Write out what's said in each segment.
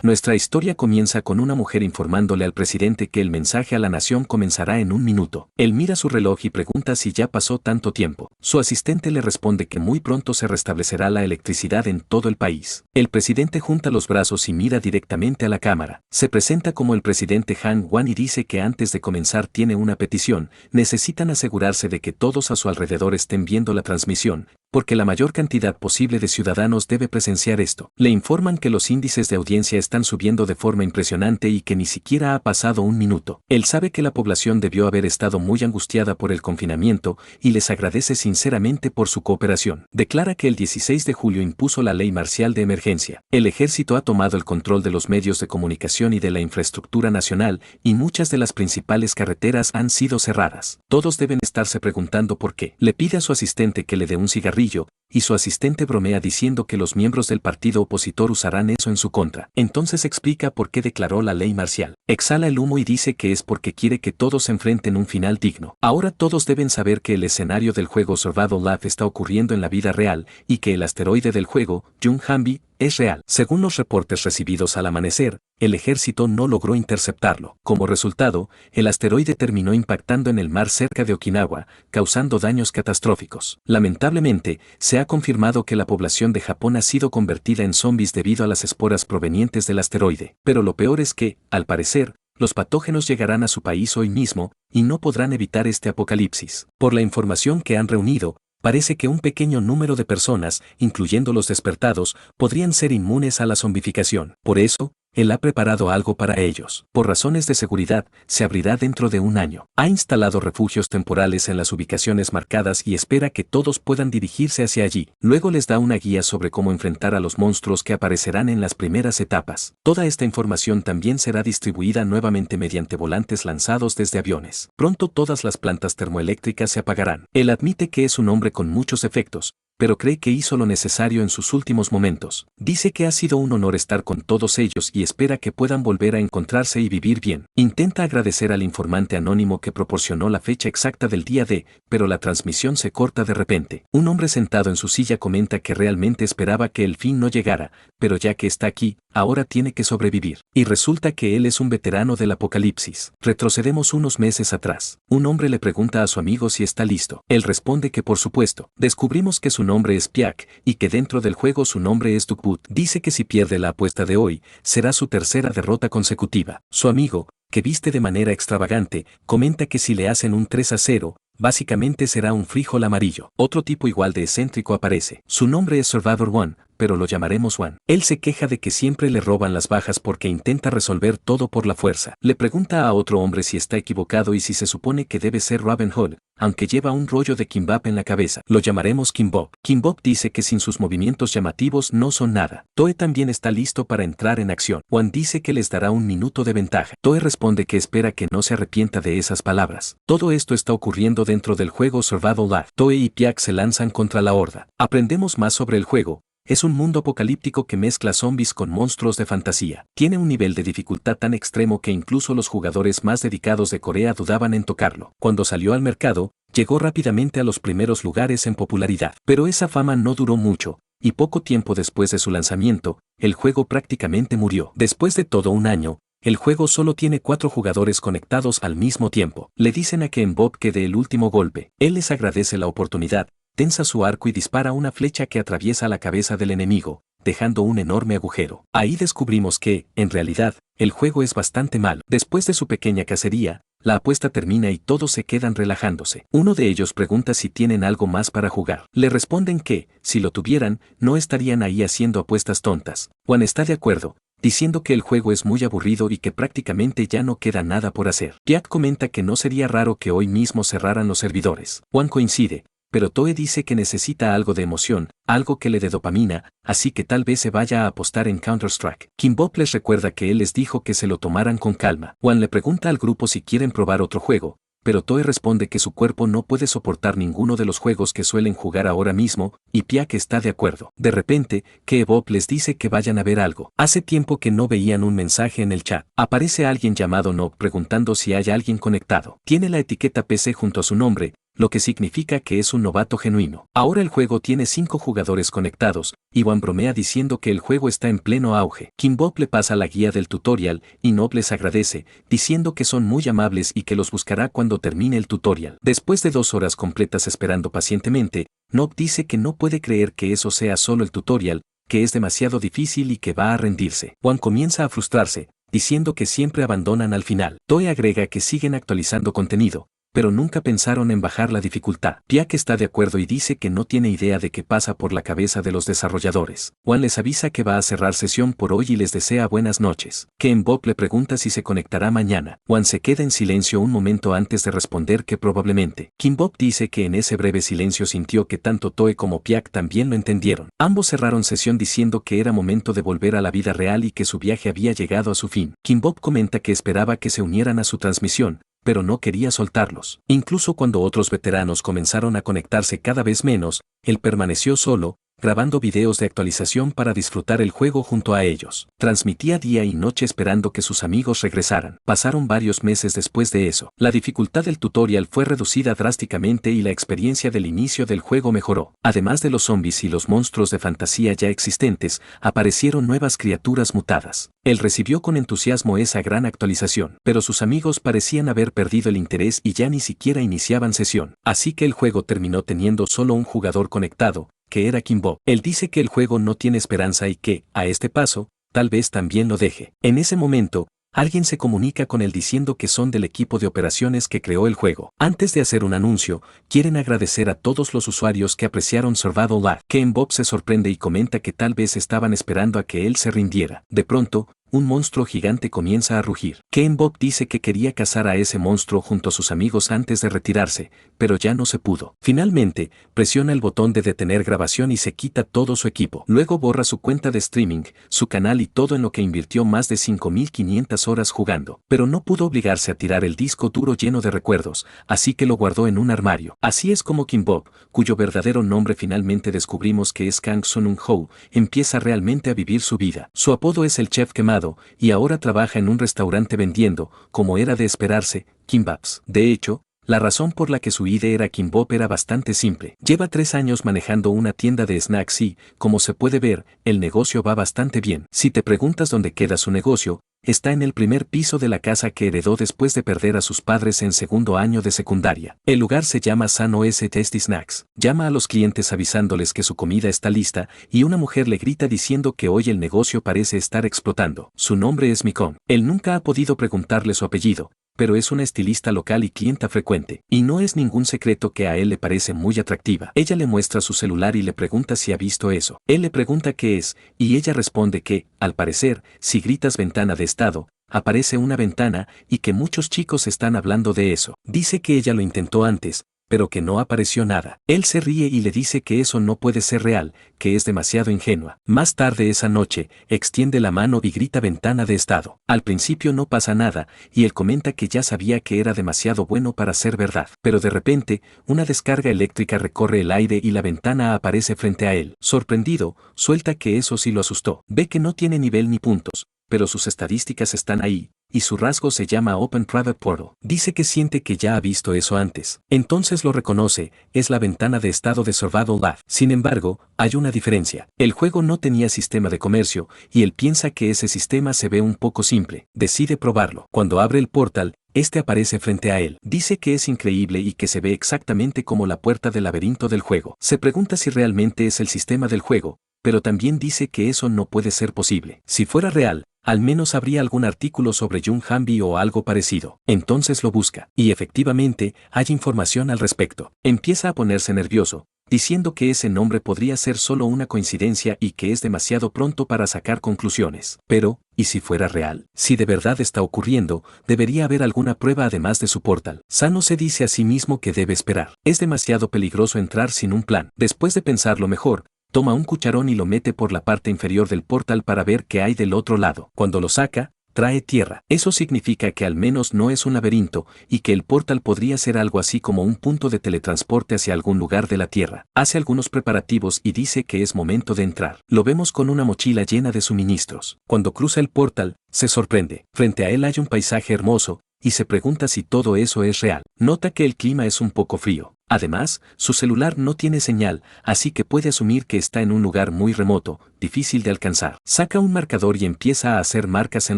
Nuestra historia comienza con una mujer informándole al presidente que el mensaje a la nación comenzará en un minuto. Él mira su reloj y pregunta si ya pasó tanto tiempo. Su asistente le responde que muy pronto se restablecerá la electricidad en todo el país. El presidente junta los brazos y mira directamente a la cámara. Se presenta como el presidente Han Wan y dice que antes de comenzar tiene una petición. Necesitan asegurarse de que todos a su alrededor estén viendo la transmisión, porque la mayor cantidad posible de ciudadanos debe presenciar esto. Le informan que los índices de audiencia están subiendo de forma impresionante y que ni siquiera ha pasado un minuto. Él sabe que la población debió haber estado muy angustiada por el confinamiento y les agradece sinceramente por su cooperación. Declara que el 16 de julio impuso la ley marcial de emergencia. El ejército ha tomado el control de los medios de comunicación y de la infraestructura nacional y muchas de las principales carreteras han sido cerradas. Todos deben estarse preguntando por qué. Le pide a su asistente que le dé un cigarrillo y su asistente bromea diciendo que los miembros del partido opositor usarán eso en su contra. Entonces explica por qué declaró la ley marcial. Exhala el humo y dice que es porque quiere que todos se enfrenten un final digno. Ahora todos deben saber que el escenario del juego Survival Life está ocurriendo en la vida real y que el asteroide del juego, Junhanbi, es real. Según los reportes recibidos al amanecer, el ejército no logró interceptarlo. Como resultado, el asteroide terminó impactando en el mar cerca de Okinawa, causando daños catastróficos. Lamentablemente, se ha confirmado que la población de Japón ha sido convertida en zombies debido a las esporas provenientes del asteroide. Pero lo peor es que, al parecer, los patógenos llegarán a su país hoy mismo y no podrán evitar este apocalipsis. Por la información que han reunido, parece que un pequeño número de personas, incluyendo los despertados, podrían ser inmunes a la zombificación. Por eso, él ha preparado algo para ellos. Por razones de seguridad, se abrirá dentro de un año. Ha instalado refugios temporales en las ubicaciones marcadas y espera que todos puedan dirigirse hacia allí. Luego les da una guía sobre cómo enfrentar a los monstruos que aparecerán en las primeras etapas. Toda esta información también será distribuida nuevamente mediante volantes lanzados desde aviones. Pronto todas las plantas termoeléctricas se apagarán. Él admite que es un hombre con muchos efectos, pero cree que hizo lo necesario en sus últimos momentos. Dice que ha sido un honor estar con todos ellos y espera que puedan volver a encontrarse y vivir bien. Intenta agradecer al informante anónimo que proporcionó la fecha exacta del día D, pero la transmisión se corta de repente. Un hombre sentado en su silla comenta que realmente esperaba que el fin no llegara, pero ya que está aquí, ahora tiene que sobrevivir. Y resulta que él es un veterano del apocalipsis. Retrocedemos unos meses atrás. Un hombre le pregunta a su amigo si está listo. Él responde que por supuesto. Descubrimos que su nombre es Piak y que dentro del juego su nombre es Dukbut. Dice que si pierde la apuesta de hoy, será su tercera derrota consecutiva. Su amigo, que viste de manera extravagante, comenta que si le hacen un 3-0, básicamente será un frijol amarillo. Otro tipo igual de excéntrico aparece. Su nombre es Survivor One, pero lo llamaremos One. Él se queja de que siempre le roban las bajas porque intenta resolver todo por la fuerza. Le pregunta a otro hombre si está equivocado y si se supone que debe ser Robin Hood, aunque lleva un rollo de kimbap en la cabeza. Lo llamaremos Kimbop. Kimbop dice que sin sus movimientos llamativos no son nada. Toe también está listo para entrar en acción. One dice que les dará un minuto de ventaja. Toe responde que espera que no se arrepienta de esas palabras. Todo esto está ocurriendo dentro del juego Survival Life. Toe y Piak se lanzan contra la horda. Aprendemos más sobre el juego. Es un mundo apocalíptico que mezcla zombies con monstruos de fantasía. Tiene un nivel de dificultad tan extremo que incluso los jugadores más dedicados de Corea dudaban en tocarlo. Cuando salió al mercado, llegó rápidamente a los primeros lugares en popularidad. Pero esa fama no duró mucho, y poco tiempo después de su lanzamiento, el juego prácticamente murió. Después de todo un año, el juego solo tiene 4 jugadores conectados al mismo tiempo. Le dicen a Ken Bob que dé el último golpe. Él les agradece la oportunidad, tensa su arco y dispara una flecha que atraviesa la cabeza del enemigo, dejando un enorme agujero. Ahí descubrimos que, en realidad, el juego es bastante malo. Después de su pequeña cacería, la apuesta termina y todos se quedan relajándose. Uno de ellos pregunta si tienen algo más para jugar. Le responden que, si lo tuvieran, no estarían ahí haciendo apuestas tontas. Juan está de acuerdo, diciendo que el juego es muy aburrido y que prácticamente ya no queda nada por hacer. Piak comenta que no sería raro que hoy mismo cerraran los servidores. Juan coincide, pero Toe dice que necesita algo de emoción, algo que le dé dopamina, así que tal vez se vaya a apostar en Counter-Strike. Kimbop les recuerda que él les dijo que se lo tomaran con calma. Juan le pregunta al grupo si quieren probar otro juego, pero Toe responde que su cuerpo no puede soportar ninguno de los juegos que suelen jugar ahora mismo, y Piak está de acuerdo. De repente, Bob les dice que vayan a ver algo. Hace tiempo que no veían un mensaje en el chat. Aparece alguien llamado Nob preguntando si hay alguien conectado. Tiene la etiqueta PC junto a su nombre, lo que significa que es un novato genuino. Ahora el juego tiene 5 jugadores conectados, y Wan bromea diciendo que el juego está en pleno auge. Kimbop le pasa la guía del tutorial, y Nob les agradece, diciendo que son muy amables y que los buscará cuando termine el tutorial. Después de 2 horas completas esperando pacientemente, Nob dice que no puede creer que eso sea solo el tutorial, que es demasiado difícil y que va a rendirse. Wan comienza a frustrarse, diciendo que siempre abandonan al final. Toe agrega que siguen actualizando contenido, pero nunca pensaron en bajar la dificultad. Piak está de acuerdo y dice que no tiene idea de qué pasa por la cabeza de los desarrolladores. Wan les avisa que va a cerrar sesión por hoy y les desea buenas noches. Kimbop le pregunta si se conectará mañana. Wan se queda en silencio un momento antes de responder que probablemente. Kimbop dice que en ese breve silencio sintió que tanto Toe como Piak también lo entendieron. Ambos cerraron sesión diciendo que era momento de volver a la vida real y que su viaje había llegado a su fin. Kimbop comenta que esperaba que se unieran a su transmisión, pero no quería soltarlos. Incluso cuando otros veteranos comenzaron a conectarse cada vez menos, él permaneció solo, grabando videos de actualización para disfrutar el juego junto a ellos. Transmitía día y noche esperando que sus amigos regresaran. Pasaron varios meses después de eso. La dificultad del tutorial fue reducida drásticamente y la experiencia del inicio del juego mejoró. Además de los zombies y los monstruos de fantasía ya existentes, aparecieron nuevas criaturas mutadas. Él recibió con entusiasmo esa gran actualización, pero sus amigos parecían haber perdido el interés y ya ni siquiera iniciaban sesión. Así que el juego terminó teniendo solo un jugador conectado, que era Kimbop. Él dice que el juego no tiene esperanza y que, a este paso, tal vez también lo deje. En ese momento, alguien se comunica con él diciendo que son del equipo de operaciones que creó el juego. Antes de hacer un anuncio, quieren agradecer a todos los usuarios que apreciaron Survival Live. Kimbop se sorprende y comenta que tal vez estaban esperando a que él se rindiera. De pronto, un monstruo gigante comienza a rugir. Kimbop dice que quería cazar a ese monstruo junto a sus amigos antes de retirarse, pero ya no se pudo. Finalmente, presiona el botón de detener grabación y se quita todo su equipo. Luego borra su cuenta de streaming, su canal y todo en lo que invirtió más de 5.500 horas jugando. Pero no pudo obligarse a tirar el disco duro lleno de recuerdos, así que lo guardó en un armario. Así es como Kimbop, cuyo verdadero nombre finalmente descubrimos que es Kang Sun-un-ho, empieza realmente a vivir su vida. Su apodo es el Chef Quemado, y ahora trabaja en un restaurante vendiendo, como era de esperarse, kimbaps. De hecho, la razón por la que su ID era Kimbop era bastante simple. Lleva 3 años manejando una tienda de snacks y, como se puede ver, el negocio va bastante bien. Si te preguntas dónde queda su negocio, está en el primer piso de la casa que heredó después de perder a sus padres en segundo año de secundaria. El lugar se llama San OS Tasty Snacks. Llama a los clientes avisándoles que su comida está lista y una mujer le grita diciendo que hoy el negocio parece estar explotando. Su nombre es Mikon. Él nunca ha podido preguntarle su apellido, pero es una estilista local y clienta frecuente. Y no es ningún secreto que a él le parece muy atractiva. Ella le muestra su celular y le pregunta si ha visto eso. Él le pregunta qué es, y ella responde que, al parecer, si gritas ventana de estado, aparece una ventana y que muchos chicos están hablando de eso. Dice que ella lo intentó antes, pero que no apareció nada. Él se ríe y le dice que eso no puede ser real, que es demasiado ingenua. Más tarde esa noche, extiende la mano y grita ventana de estado. Al principio no pasa nada, y él comenta que ya sabía que era demasiado bueno para ser verdad. Pero de repente, una descarga eléctrica recorre el aire y la ventana aparece frente a él. Sorprendido, suelta que eso sí lo asustó. Ve que no tiene nivel ni puntos, pero sus estadísticas están ahí, y su rasgo se llama Open Private Portal. Dice que siente que ya ha visto eso antes. Entonces lo reconoce, es la ventana de estado de Survival Live. Sin embargo, hay una diferencia. El juego no tenía sistema de comercio, y él piensa que ese sistema se ve un poco simple. Decide probarlo. Cuando abre el portal, este aparece frente a él. Dice que es increíble y que se ve exactamente como la puerta del laberinto del juego. Se pregunta si realmente es el sistema del juego, pero también dice que eso no puede ser posible. Si fuera real, al menos habría algún artículo sobre Jung Hanbi o algo parecido. Entonces lo busca, y efectivamente, hay información al respecto. Empieza a ponerse nervioso, diciendo que ese nombre podría ser solo una coincidencia y que es demasiado pronto para sacar conclusiones. Pero, ¿y si fuera real? Si de verdad está ocurriendo, debería haber alguna prueba además de su portal. Sano se dice a sí mismo que debe esperar. Es demasiado peligroso entrar sin un plan. Después de pensarlo mejor, toma un cucharón y lo mete por la parte inferior del portal para ver qué hay del otro lado. Cuando lo saca, trae tierra. Eso significa que al menos no es un laberinto y que el portal podría ser algo así como un punto de teletransporte hacia algún lugar de la Tierra. Hace algunos preparativos y dice que es momento de entrar. Lo vemos con una mochila llena de suministros. Cuando cruza el portal, se sorprende. Frente a él hay un paisaje hermoso, y se pregunta si todo eso es real. Nota que el clima es un poco frío. Además, su celular no tiene señal, así que puede asumir que está en un lugar muy remoto, difícil de alcanzar. Saca un marcador y empieza a hacer marcas en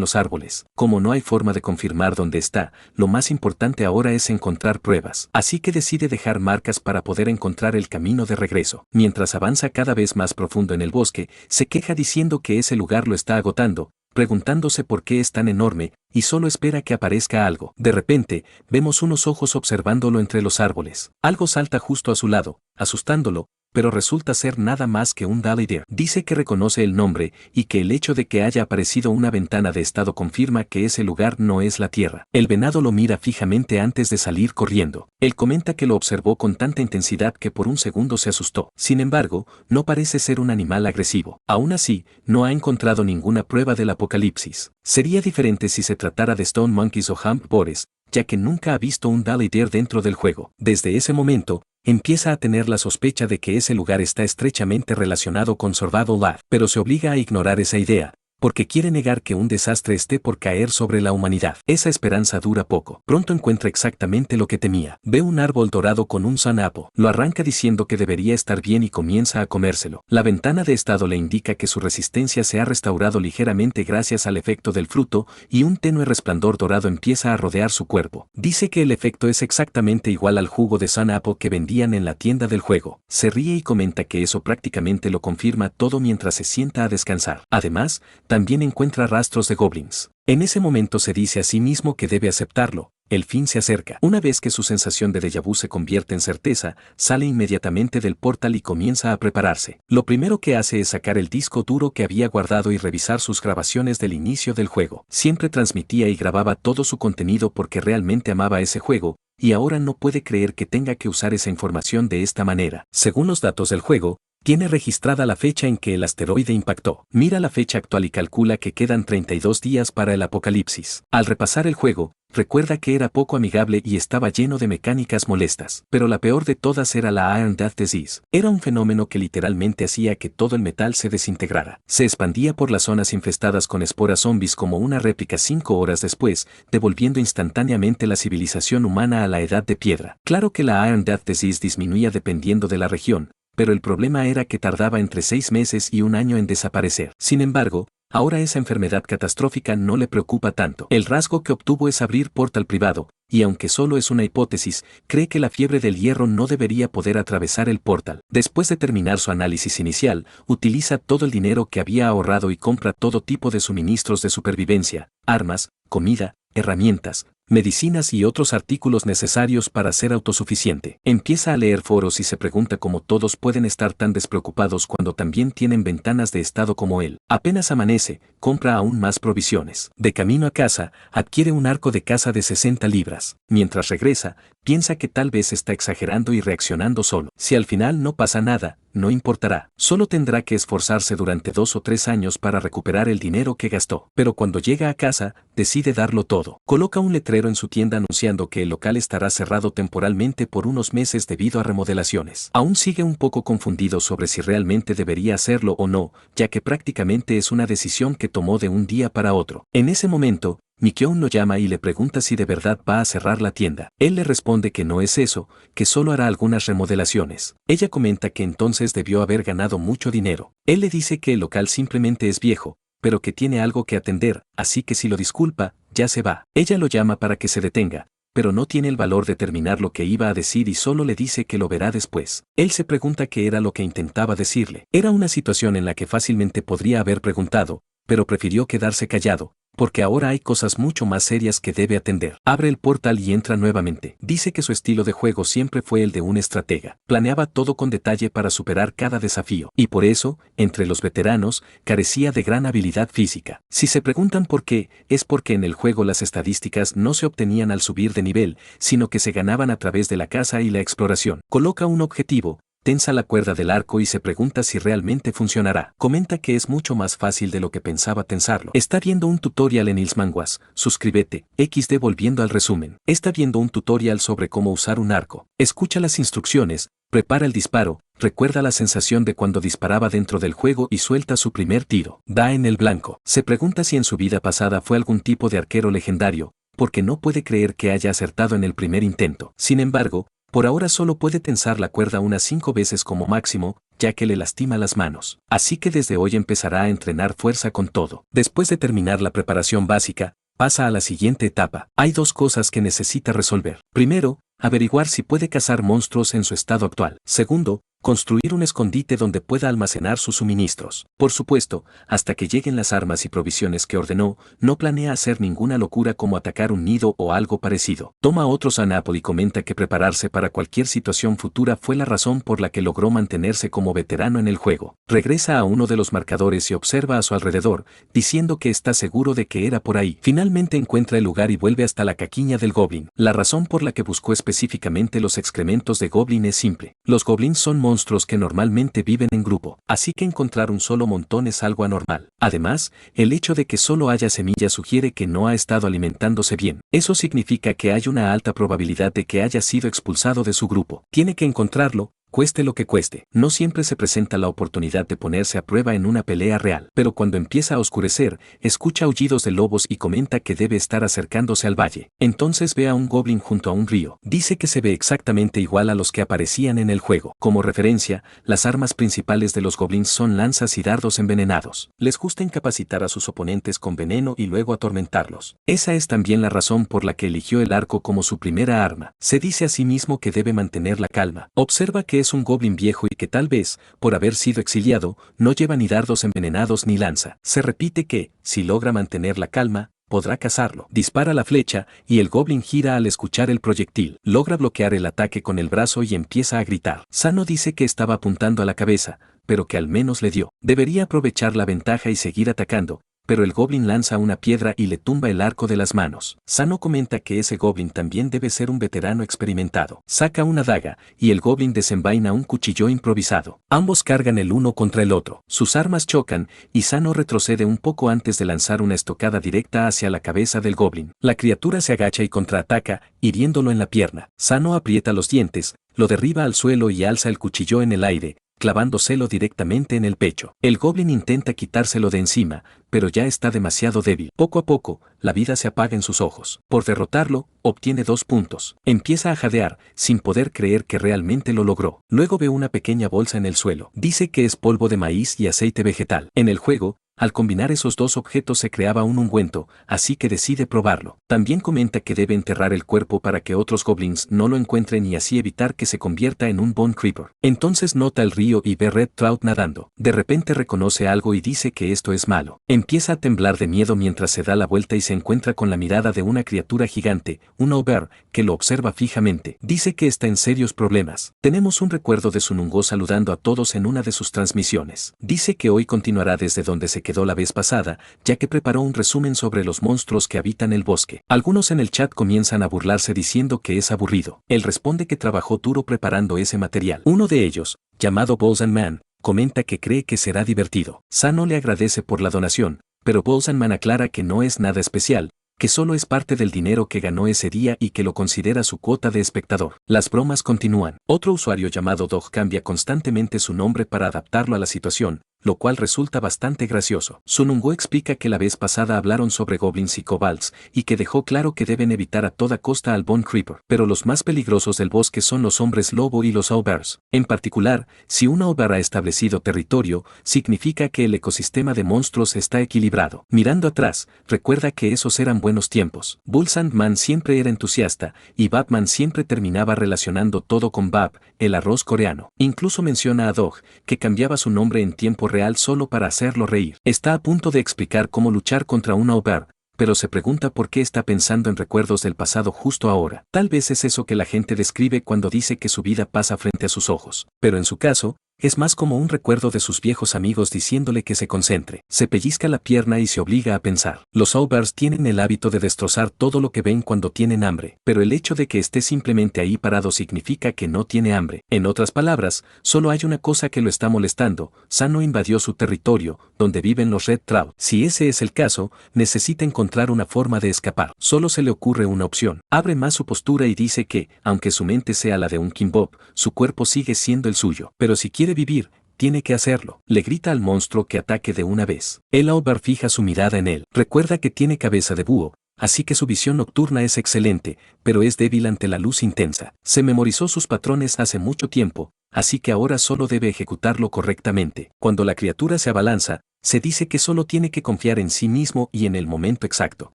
los árboles. Como no hay forma de confirmar dónde está, lo más importante ahora es encontrar pruebas. Así que decide dejar marcas para poder encontrar el camino de regreso. Mientras avanza cada vez más profundo en el bosque, se queja diciendo que ese lugar lo está agotando, preguntándose por qué es tan enorme, y solo espera que aparezca algo. De repente, vemos unos ojos observándolo entre los árboles. Algo salta justo a su lado, asustándolo, pero resulta ser nada más que un Dolly Deer. Dice que reconoce el nombre y que el hecho de que haya aparecido una ventana de estado confirma que ese lugar no es la Tierra. El venado lo mira fijamente antes de salir corriendo. Él comenta que lo observó con tanta intensidad que por un segundo se asustó. Sin embargo, no parece ser un animal agresivo. Aún así, no ha encontrado ninguna prueba del apocalipsis. Sería diferente si se tratara de Stone Monkeys o Hump Boars, ya que nunca ha visto un Dolly Deer dentro del juego. Desde ese momento, empieza a tener la sospecha de que ese lugar está estrechamente relacionado con Survival Life, pero se obliga a ignorar esa idea, porque quiere negar que un desastre esté por caer sobre la humanidad. Esa esperanza dura poco. Pronto encuentra exactamente lo que temía. Ve un árbol dorado con un sun apple. Lo arranca diciendo que debería estar bien y comienza a comérselo. La ventana de estado le indica que su resistencia se ha restaurado ligeramente gracias al efecto del fruto y un tenue resplandor dorado empieza a rodear su cuerpo. Dice que el efecto es exactamente igual al jugo de sun apple que vendían en la tienda del juego. Se ríe y comenta que eso prácticamente lo confirma todo mientras se sienta a descansar. Además, también encuentra rastros de goblins. En ese momento se dice a sí mismo que debe aceptarlo. El fin se acerca. Una vez que su sensación de déjà vu se convierte en certeza, sale inmediatamente del portal y comienza a prepararse. Lo primero que hace es sacar el disco duro que había guardado y revisar sus grabaciones del inicio del juego. Siempre transmitía y grababa todo su contenido porque realmente amaba ese juego, y ahora no puede creer que tenga que usar esa información de esta manera. Según los datos del juego, tiene registrada la fecha en que el asteroide impactó. Mira la fecha actual y calcula que quedan 32 días para el apocalipsis. Al repasar el juego, recuerda que era poco amigable y estaba lleno de mecánicas molestas. Pero la peor de todas era la Iron Death Disease. Era un fenómeno que literalmente hacía que todo el metal se desintegrara. Se expandía por las zonas infestadas con esporas zombies como una réplica 5 horas después, devolviendo instantáneamente la civilización humana a la edad de piedra. Claro que la Iron Death Disease disminuía dependiendo de la región, pero el problema era que tardaba entre 6 meses y un año en desaparecer. Sin embargo, ahora esa enfermedad catastrófica no le preocupa tanto. El rasgo que obtuvo es abrir portal privado, y aunque solo es una hipótesis, cree que la fiebre del hierro no debería poder atravesar el portal. Después de terminar su análisis inicial, utiliza todo el dinero que había ahorrado y compra todo tipo de suministros de supervivencia, armas, comida, herramientas, medicinas y otros artículos necesarios para ser autosuficiente. Empieza a leer foros y se pregunta cómo todos pueden estar tan despreocupados cuando también tienen ventanas de estado como él. Apenas amanece, compra aún más provisiones. De camino a casa, adquiere un arco de caza de 60 libras. Mientras regresa, piensa que tal vez está exagerando y reaccionando solo. Si al final no pasa nada, no importará. Solo tendrá que esforzarse durante 2 o 3 años para recuperar el dinero que gastó. Pero cuando llega a casa, decide darlo todo. Coloca un letrero en su tienda anunciando que el local estará cerrado temporalmente por unos meses debido a remodelaciones. Aún sigue un poco confundido sobre si realmente debería hacerlo o no, ya que prácticamente es una decisión que tomó de un día para otro. En ese momento, Mi-kyung lo llama y le pregunta si de verdad va a cerrar la tienda. Él le responde que no es eso, que solo hará algunas remodelaciones. Ella comenta que entonces debió haber ganado mucho dinero. Él le dice que el local simplemente es viejo, pero que tiene algo que atender, así que si lo disculpa, ya se va. Ella lo llama para que se detenga, pero no tiene el valor de terminar lo que iba a decir y solo le dice que lo verá después. Él se pregunta qué era lo que intentaba decirle. Era una situación en la que fácilmente podría haber preguntado, pero prefirió quedarse callado, porque ahora hay cosas mucho más serias que debe atender. Abre el portal y entra nuevamente. Dice que su estilo de juego siempre fue el de un estratega. Planeaba todo con detalle para superar cada desafío, y por eso, entre los veteranos, carecía de gran habilidad física. Si se preguntan por qué, es porque en el juego las estadísticas no se obtenían al subir de nivel, sino que se ganaban a través de la caza y la exploración. Coloca un objetivo, tensa la cuerda del arco y se pregunta si realmente funcionará. Comenta que es mucho más fácil de lo que pensaba tensarlo. Está viendo un tutorial en Ilsmanguas. Suscríbete. XD volviendo al resumen. Está viendo un tutorial sobre cómo usar un arco. Escucha las instrucciones, prepara el disparo, recuerda la sensación de cuando disparaba dentro del juego y suelta su primer tiro. Da en el blanco. Se pregunta si en su vida pasada fue algún tipo de arquero legendario, porque no puede creer que haya acertado en el primer intento. Sin embargo, por ahora solo puede tensar la cuerda unas 5 veces como máximo, ya que le lastima las manos. Así que desde hoy empezará a entrenar fuerza con todo. Después de terminar la preparación básica, pasa a la siguiente etapa. Hay 2 cosas que necesita resolver. Primero, averiguar si puede cazar monstruos en su estado actual. Segundo, construir un escondite donde pueda almacenar sus suministros. Por supuesto, hasta que lleguen las armas y provisiones que ordenó, no planea hacer ninguna locura como atacar un nido o algo parecido. Toma otro sample y comenta que prepararse para cualquier situación futura fue la razón por la que logró mantenerse como veterano en el juego. Regresa a uno de los marcadores y observa a su alrededor, diciendo que está seguro de que era por ahí. Finalmente encuentra el lugar y vuelve hasta la caquiña del goblin. La razón por la que buscó específicamente los excrementos de goblin es simple. Los goblins son monstruos que normalmente viven en grupo, así que encontrar un solo montón es algo anormal. Además, el hecho de que solo haya semillas sugiere que no ha estado alimentándose bien. Eso significa que hay una alta probabilidad de que haya sido expulsado de su grupo. Tiene que encontrarlo, cueste lo que cueste. No siempre se presenta la oportunidad de ponerse a prueba en una pelea real, pero cuando empieza a oscurecer, escucha aullidos de lobos y comenta que debe estar acercándose al valle. Entonces ve a un goblin junto a un río. Dice que se ve exactamente igual a los que aparecían en el juego. Como referencia, las armas principales de los goblins son lanzas y dardos envenenados. Les gusta incapacitar a sus oponentes con veneno y luego atormentarlos. Esa es también la razón por la que eligió el arco como su primera arma. Se dice a sí mismo que debe mantener la calma. Observa que es un goblin viejo y que tal vez, por haber sido exiliado, no lleva ni dardos envenenados ni lanza. Se repite que, si logra mantener la calma, podrá cazarlo. Dispara la flecha y el goblin gira al escuchar el proyectil. Logra bloquear el ataque con el brazo y empieza a gritar. Sano dice que estaba apuntando a la cabeza, pero que al menos le dio. Debería aprovechar la ventaja y seguir atacando, pero el goblin lanza una piedra y le tumba el arco de las manos. Sano comenta que ese goblin también debe ser un veterano experimentado. Saca una daga, y el goblin desenvaina un cuchillo improvisado. Ambos cargan el uno contra el otro. Sus armas chocan, y Sano retrocede un poco antes de lanzar una estocada directa hacia la cabeza del goblin. La criatura se agacha y contraataca, hiriéndolo en la pierna. Sano aprieta los dientes, lo derriba al suelo y alza el cuchillo en el aire, clavándoselo directamente en el pecho. El goblin intenta quitárselo de encima, pero ya está demasiado débil. Poco a poco, la vida se apaga en sus ojos. Por derrotarlo, obtiene 2 puntos. Empieza a jadear, sin poder creer que realmente lo logró. Luego ve una pequeña bolsa en el suelo. Dice que es polvo de maíz y aceite vegetal. En el juego, al combinar esos 2 objetos se creaba un ungüento, así que decide probarlo. También comenta que debe enterrar el cuerpo para que otros goblins no lo encuentren y así evitar que se convierta en un bone creeper. Entonces nota el río y ve Red Trout nadando. De repente reconoce algo y dice que esto es malo. Empieza a temblar de miedo mientras se da la vuelta y se encuentra con la mirada de una criatura gigante, un owlbear, que lo observa fijamente. Dice que está en serios problemas. Tenemos un recuerdo de Sunungo saludando a todos en una de sus transmisiones. Dice que hoy continuará desde donde se quedó la vez pasada, ya que preparó un resumen sobre los monstruos que habitan el bosque. Algunos en el chat comienzan a burlarse diciendo que es aburrido. Él responde que trabajó duro preparando ese material. Uno de ellos, llamado Balls and Man, comenta que cree que será divertido. Sano le agradece por la donación, pero Balls and Man aclara que no es nada especial, que solo es parte del dinero que ganó ese día y que lo considera su cuota de espectador. Las bromas continúan. Otro usuario llamado Dog cambia constantemente su nombre para adaptarlo a la situación, lo cual resulta bastante gracioso. Sunungo explica que la vez pasada hablaron sobre goblins y kobolds, y que dejó claro que deben evitar a toda costa al Bone Creeper, pero los más peligrosos del bosque son los hombres lobo y los owlbears. En particular, si un owlbear ha establecido territorio, significa que el ecosistema de monstruos está equilibrado. Mirando atrás, recuerda que esos eran buenos tiempos. Balls and Man siempre era entusiasta, y Batman siempre terminaba relacionando todo con Bab, el arroz coreano. Incluso menciona a Dog, que cambiaba su nombre en tiempo real solo para hacerlo reír. Está a punto de explicar cómo luchar contra un owlbear, pero se pregunta por qué está pensando en recuerdos del pasado justo ahora. Tal vez es eso que la gente describe cuando dice que su vida pasa frente a sus ojos, pero en su caso, es más como un recuerdo de sus viejos amigos diciéndole que se concentre. Se pellizca la pierna y se obliga a pensar. Los owlbears tienen el hábito de destrozar todo lo que ven cuando tienen hambre, pero el hecho de que esté simplemente ahí parado significa que no tiene hambre. En otras palabras, solo hay una cosa que lo está molestando. Sano invadió su territorio, donde viven los Red Trout. Si ese es el caso, necesita encontrar una forma de escapar. Solo se le ocurre una opción. Abre más su postura y dice que, aunque su mente sea la de un Kimbob, su cuerpo sigue siendo el suyo. Pero si quiere vivir, tiene que hacerlo. Le grita al monstruo que ataque de una vez. El owlbear fija su mirada en él. Recuerda que tiene cabeza de búho, así que su visión nocturna es excelente, pero es débil ante la luz intensa. Se memorizó sus patrones hace mucho tiempo, así que ahora solo debe ejecutarlo correctamente. Cuando la criatura se abalanza, se dice que solo tiene que confiar en sí mismo y en el momento exacto.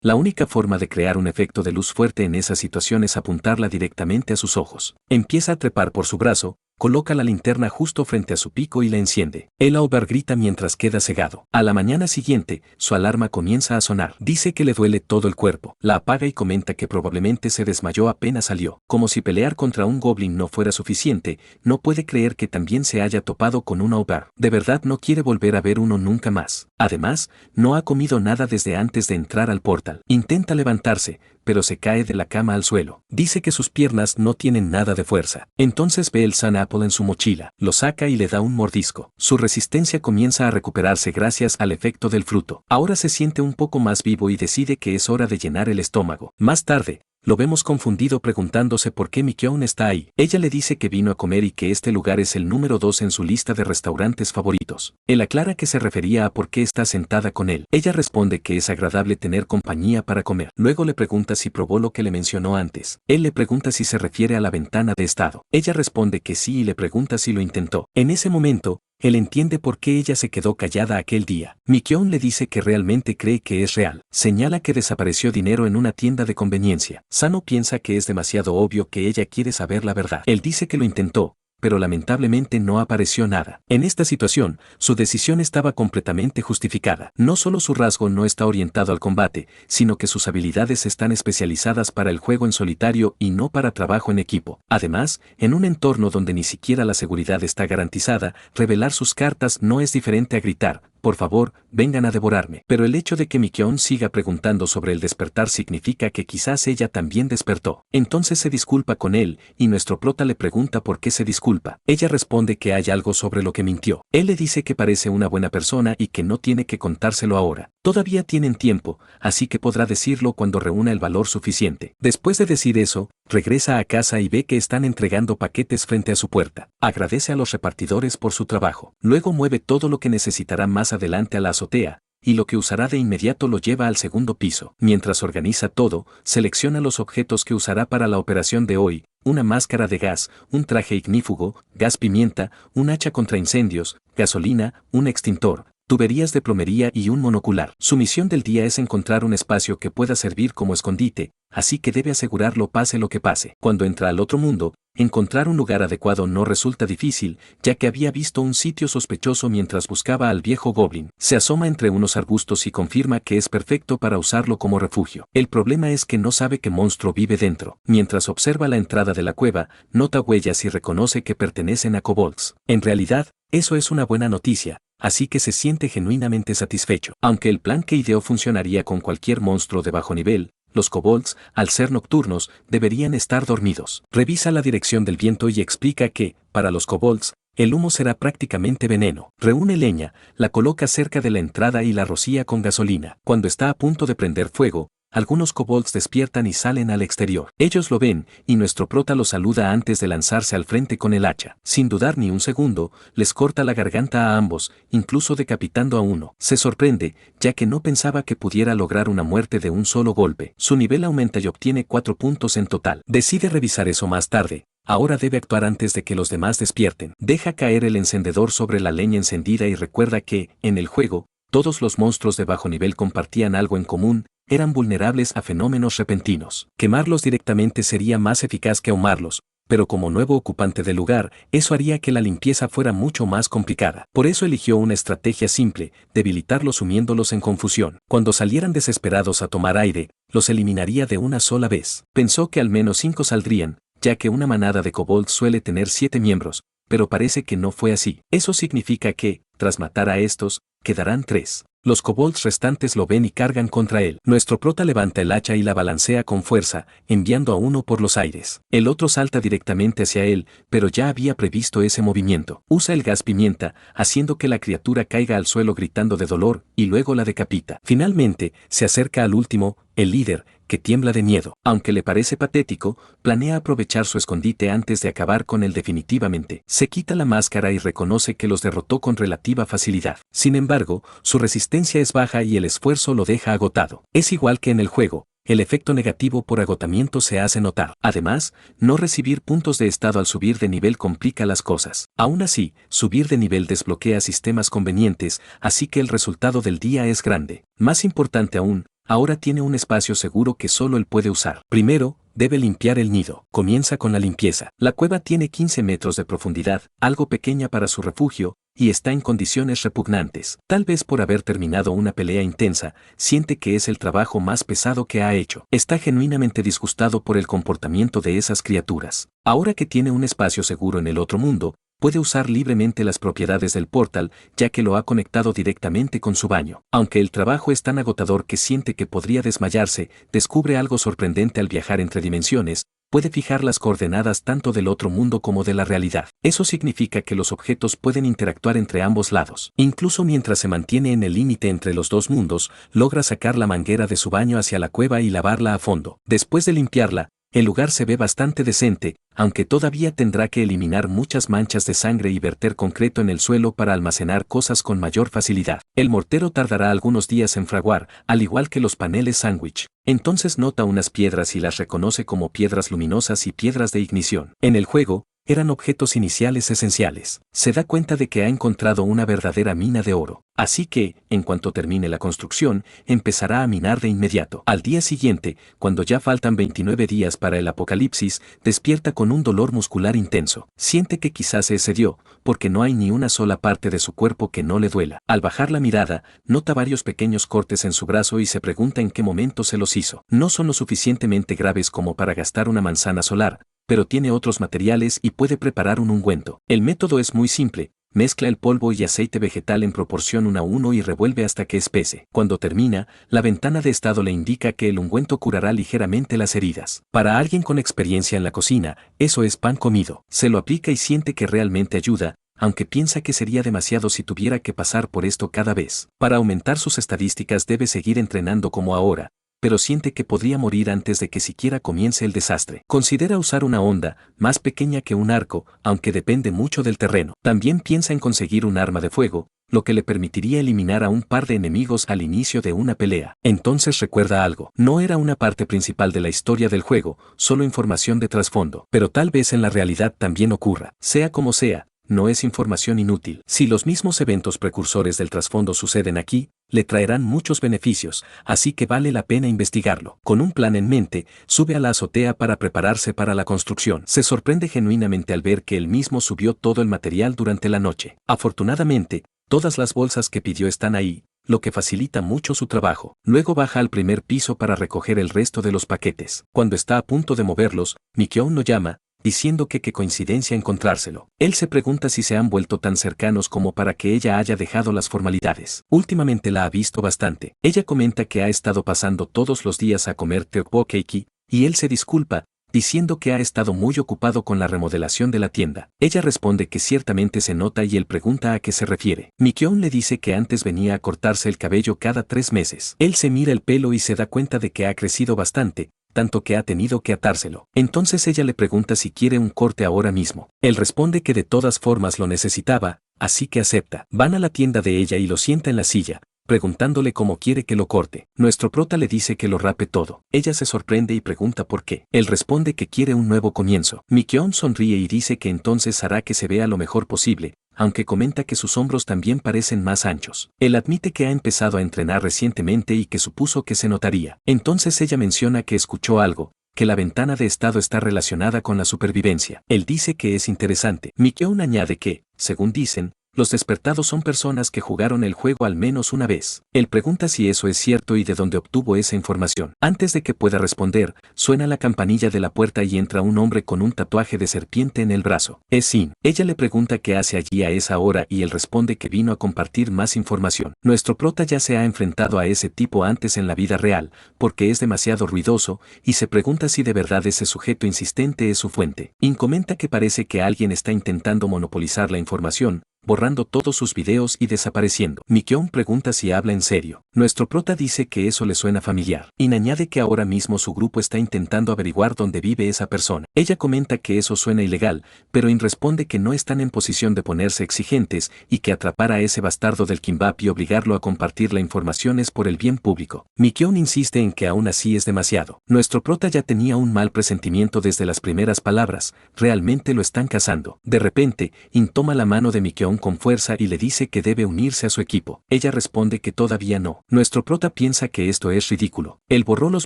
La única forma de crear un efecto de luz fuerte en esa situación es apuntarla directamente a sus ojos. Empieza a trepar por su brazo, coloca la linterna justo frente a su pico y la enciende. El Auber grita mientras queda cegado. A la mañana siguiente, su alarma comienza a sonar. Dice que le duele todo el cuerpo. La apaga y comenta que probablemente se desmayó apenas salió. Como si pelear contra un goblin no fuera suficiente, no puede creer que también se haya topado con un Auber. De verdad no quiere volver a ver uno nunca más. Además, no ha comido nada desde antes de entrar al portal. Intenta levantarse, pero se cae de la cama al suelo. Dice que sus piernas no tienen nada de fuerza. Entonces ve el Sun Apple en su mochila, lo saca y le da un mordisco. Su resistencia comienza a recuperarse gracias al efecto del fruto. Ahora se siente un poco más vivo y decide que es hora de llenar el estómago. Más tarde, lo vemos confundido preguntándose por qué Mi-kyun está ahí. Ella le dice que vino a comer y que este lugar es el número 2 en su lista de restaurantes favoritos. Él aclara que se refería a por qué está sentada con él. Ella responde que es agradable tener compañía para comer. Luego le pregunta si probó lo que le mencionó antes. Él le pregunta si se refiere a la ventana de estado. Ella responde que sí y le pregunta si lo intentó. En ese momento, él entiende por qué ella se quedó callada aquel día. Mi-kyun le dice que realmente cree que es real. Señala que desapareció dinero en una tienda de conveniencia. Sano piensa que es demasiado obvio que ella quiere saber la verdad. Él dice que lo intentó, pero lamentablemente no apareció nada. En esta situación, su decisión estaba completamente justificada. No solo su rasgo no está orientado al combate, sino que sus habilidades están especializadas para el juego en solitario y no para trabajo en equipo. Además, en un entorno donde ni siquiera la seguridad está garantizada, revelar sus cartas no es diferente a gritar: por favor, vengan a devorarme. Pero el hecho de que Mi-kyun siga preguntando sobre el despertar significa que quizás ella también despertó. Entonces se disculpa con él, y nuestro prota le pregunta por qué se disculpa. Ella responde que hay algo sobre lo que mintió. Él le dice que parece una buena persona y que no tiene que contárselo ahora. Todavía tienen tiempo, así que podrá decirlo cuando reúna el valor suficiente. Después de decir eso, regresa a casa y ve que están entregando paquetes frente a su puerta. Agradece a los repartidores por su trabajo. Luego mueve todo lo que necesitará más adelante a la azotea, y lo que usará de inmediato lo lleva al segundo piso. Mientras organiza todo, selecciona los objetos que usará para la operación de hoy: una máscara de gas, un traje ignífugo, gas pimienta, un hacha contra incendios, gasolina, un extintor, tuberías de plomería y un monocular. Su misión del día es encontrar un espacio que pueda servir como escondite, así que debe asegurarlo pase lo que pase. Cuando entra al otro mundo, encontrar un lugar adecuado no resulta difícil, ya que había visto un sitio sospechoso mientras buscaba al viejo goblin. Se asoma entre unos arbustos y confirma que es perfecto para usarlo como refugio. El problema es que no sabe qué monstruo vive dentro. Mientras observa la entrada de la cueva, nota huellas y reconoce que pertenecen a kobolds. En realidad, eso es una buena noticia, así que se siente genuinamente satisfecho. Aunque el plan que ideó funcionaría con cualquier monstruo de bajo nivel, los kobolds, al ser nocturnos, deberían estar dormidos. Revisa la dirección del viento y explica que, para los kobolds, el humo será prácticamente veneno. Reúne leña, la coloca cerca de la entrada y la rocía con gasolina. Cuando está a punto de prender fuego, algunos kobolds despiertan y salen al exterior. Ellos lo ven, y nuestro prota los saluda antes de lanzarse al frente con el hacha. Sin dudar ni un segundo, les corta la garganta a ambos, incluso decapitando a uno. Se sorprende, ya que no pensaba que pudiera lograr una muerte de un solo golpe. Su nivel aumenta y obtiene 4 puntos en total. Decide revisar eso más tarde. Ahora debe actuar antes de que los demás despierten. Deja caer el encendedor sobre la leña encendida y recuerda que, en el juego, todos los monstruos de bajo nivel compartían algo en común: eran vulnerables a fenómenos repentinos. Quemarlos directamente sería más eficaz que ahumarlos, pero como nuevo ocupante del lugar, eso haría que la limpieza fuera mucho más complicada. Por eso eligió una estrategia simple: debilitarlos sumiéndolos en confusión. Cuando salieran desesperados a tomar aire, los eliminaría de una sola vez. Pensó que al menos 5 saldrían, ya que una manada de kobolds suele tener 7 miembros, pero parece que no fue así. Eso significa que, tras matar a estos, quedarán 3. Los kobolds restantes lo ven y cargan contra él. Nuestro prota levanta el hacha y la balancea con fuerza, enviando a uno por los aires. El otro salta directamente hacia él, pero ya había previsto ese movimiento. Usa el gas pimienta, haciendo que la criatura caiga al suelo gritando de dolor, y luego la decapita. Finalmente, se acerca al último, el líder, que tiembla de miedo. Aunque le parece patético, planea aprovechar su escondite antes de acabar con él definitivamente. Se quita la máscara y reconoce que los derrotó con relativa facilidad. Sin embargo, su resistencia es baja y el esfuerzo lo deja agotado. Es igual que en el juego, el efecto negativo por agotamiento se hace notar. Además, no recibir puntos de estado al subir de nivel complica las cosas. Aún así, subir de nivel desbloquea sistemas convenientes, así que el resultado del día es grande. Más importante aún, ahora tiene un espacio seguro que solo él puede usar. Primero, debe limpiar el nido. Comienza con la limpieza. La cueva tiene 15 metros de profundidad, algo pequeña para su refugio, y está en condiciones repugnantes. Tal vez por haber terminado una pelea intensa, siente que es el trabajo más pesado que ha hecho. Está genuinamente disgustado por el comportamiento de esas criaturas. Ahora que tiene un espacio seguro en el otro mundo, puede usar libremente las propiedades del portal, ya que lo ha conectado directamente con su baño. Aunque el trabajo es tan agotador que siente que podría desmayarse, descubre algo sorprendente al viajar entre dimensiones. Puede fijar las coordenadas tanto del otro mundo como de la realidad. Eso significa que los objetos pueden interactuar entre ambos lados. Incluso mientras se mantiene en el límite entre los dos mundos, logra sacar la manguera de su baño hacia la cueva y lavarla a fondo. Después de limpiarla, el lugar se ve bastante decente, aunque todavía tendrá que eliminar muchas manchas de sangre y verter concreto en el suelo para almacenar cosas con mayor facilidad. El mortero tardará algunos días en fraguar, al igual que los paneles sándwich. Entonces nota unas piedras y las reconoce como piedras luminosas y piedras de ignición. En el juego, eran objetos iniciales esenciales. Se da cuenta de que ha encontrado una verdadera mina de oro. Así que, en cuanto termine la construcción, empezará a minar de inmediato. Al día siguiente, cuando ya faltan 29 días para el apocalipsis, despierta con un dolor muscular intenso. Siente que quizás se excedió, porque no hay ni una sola parte de su cuerpo que no le duela. Al bajar la mirada, nota varios pequeños cortes en su brazo y se pregunta en qué momento se los hizo. No son lo suficientemente graves como para gastar una manzana solar, pero tiene otros materiales y puede preparar un ungüento. El método es muy simple. Mezcla el polvo y aceite vegetal en proporción 1 a 1 y revuelve hasta que espese. Cuando termina, la ventana de estado le indica que el ungüento curará ligeramente las heridas. Para alguien con experiencia en la cocina, eso es pan comido. Se lo aplica y siente que realmente ayuda, aunque piensa que sería demasiado si tuviera que pasar por esto cada vez. Para aumentar sus estadísticas debe seguir entrenando como ahora, pero siente que podría morir antes de que siquiera comience el desastre. Considera usar una honda, más pequeña que un arco, aunque depende mucho del terreno. También piensa en conseguir un arma de fuego, lo que le permitiría eliminar a un par de enemigos al inicio de una pelea. Entonces recuerda algo. No era una parte principal de la historia del juego, solo información de trasfondo. Pero tal vez en la realidad también ocurra. Sea como sea, no es información inútil. Si los mismos eventos precursores del trasfondo suceden aquí, le traerán muchos beneficios, así que vale la pena investigarlo. Con un plan en mente, sube a la azotea para prepararse para la construcción. Se sorprende genuinamente al ver que él mismo subió todo el material durante la noche. Afortunadamente, todas las bolsas que pidió están ahí, lo que facilita mucho su trabajo. Luego baja al primer piso para recoger el resto de los paquetes. Cuando está a punto de moverlos, Mikyon lo llama, diciendo que qué coincidencia encontrárselo. Él se pregunta si se han vuelto tan cercanos como para que ella haya dejado las formalidades. Últimamente la ha visto bastante. Ella comenta que ha estado pasando todos los días a comer tteokbokki, y él se disculpa, diciendo que ha estado muy ocupado con la remodelación de la tienda. Ella responde que ciertamente se nota y él pregunta a qué se refiere. Mikyon le dice que antes venía a cortarse el cabello cada 3 meses. Él se mira el pelo y se da cuenta de que ha crecido bastante, tanto que ha tenido que atárselo. Entonces ella le pregunta si quiere un corte ahora mismo. Él responde que de todas formas lo necesitaba, así que acepta. Van a la tienda de ella y lo sienta en la silla, preguntándole cómo quiere que lo corte. Nuestro prota le dice que lo rape todo. Ella se sorprende y pregunta por qué. Él responde que quiere un nuevo comienzo. Mikyon sonríe y dice que entonces hará que se vea lo mejor posible, aunque comenta que sus hombros también parecen más anchos. Él admite que ha empezado a entrenar recientemente y que supuso que se notaría. Entonces ella menciona que escuchó algo, que la ventana de estado está relacionada con la supervivencia. Él dice que es interesante. Mikyon añade que, según dicen, los despertados son personas que jugaron el juego al menos una vez. Él pregunta si eso es cierto y de dónde obtuvo esa información. Antes de que pueda responder, suena la campanilla de la puerta y entra un hombre con un tatuaje de serpiente en el brazo. Es Sin. Ella le pregunta qué hace allí a esa hora y él responde que vino a compartir más información. Nuestro prota ya se ha enfrentado a ese tipo antes en la vida real, porque es demasiado ruidoso, y se pregunta si de verdad ese sujeto insistente es su fuente. In comenta que parece que alguien está intentando monopolizar la información, borrando todos sus videos y desapareciendo. Mi-kyung pregunta si habla en serio. Nuestro prota dice que eso le suena familiar. Y añade que ahora mismo su grupo está intentando averiguar dónde vive esa persona. Ella comenta que eso suena ilegal, pero In responde que no están en posición de ponerse exigentes y que atrapar a ese bastardo del kimbap y obligarlo a compartir la información es por el bien público. Mi-kyung insiste en que aún así es demasiado. Nuestro prota ya tenía un mal presentimiento desde las primeras palabras, realmente lo están cazando. De repente, In toma la mano de Mi-kyung con fuerza y le dice que debe unirse a su equipo. Ella responde que todavía no. Nuestro prota piensa que esto es ridículo. Él borró los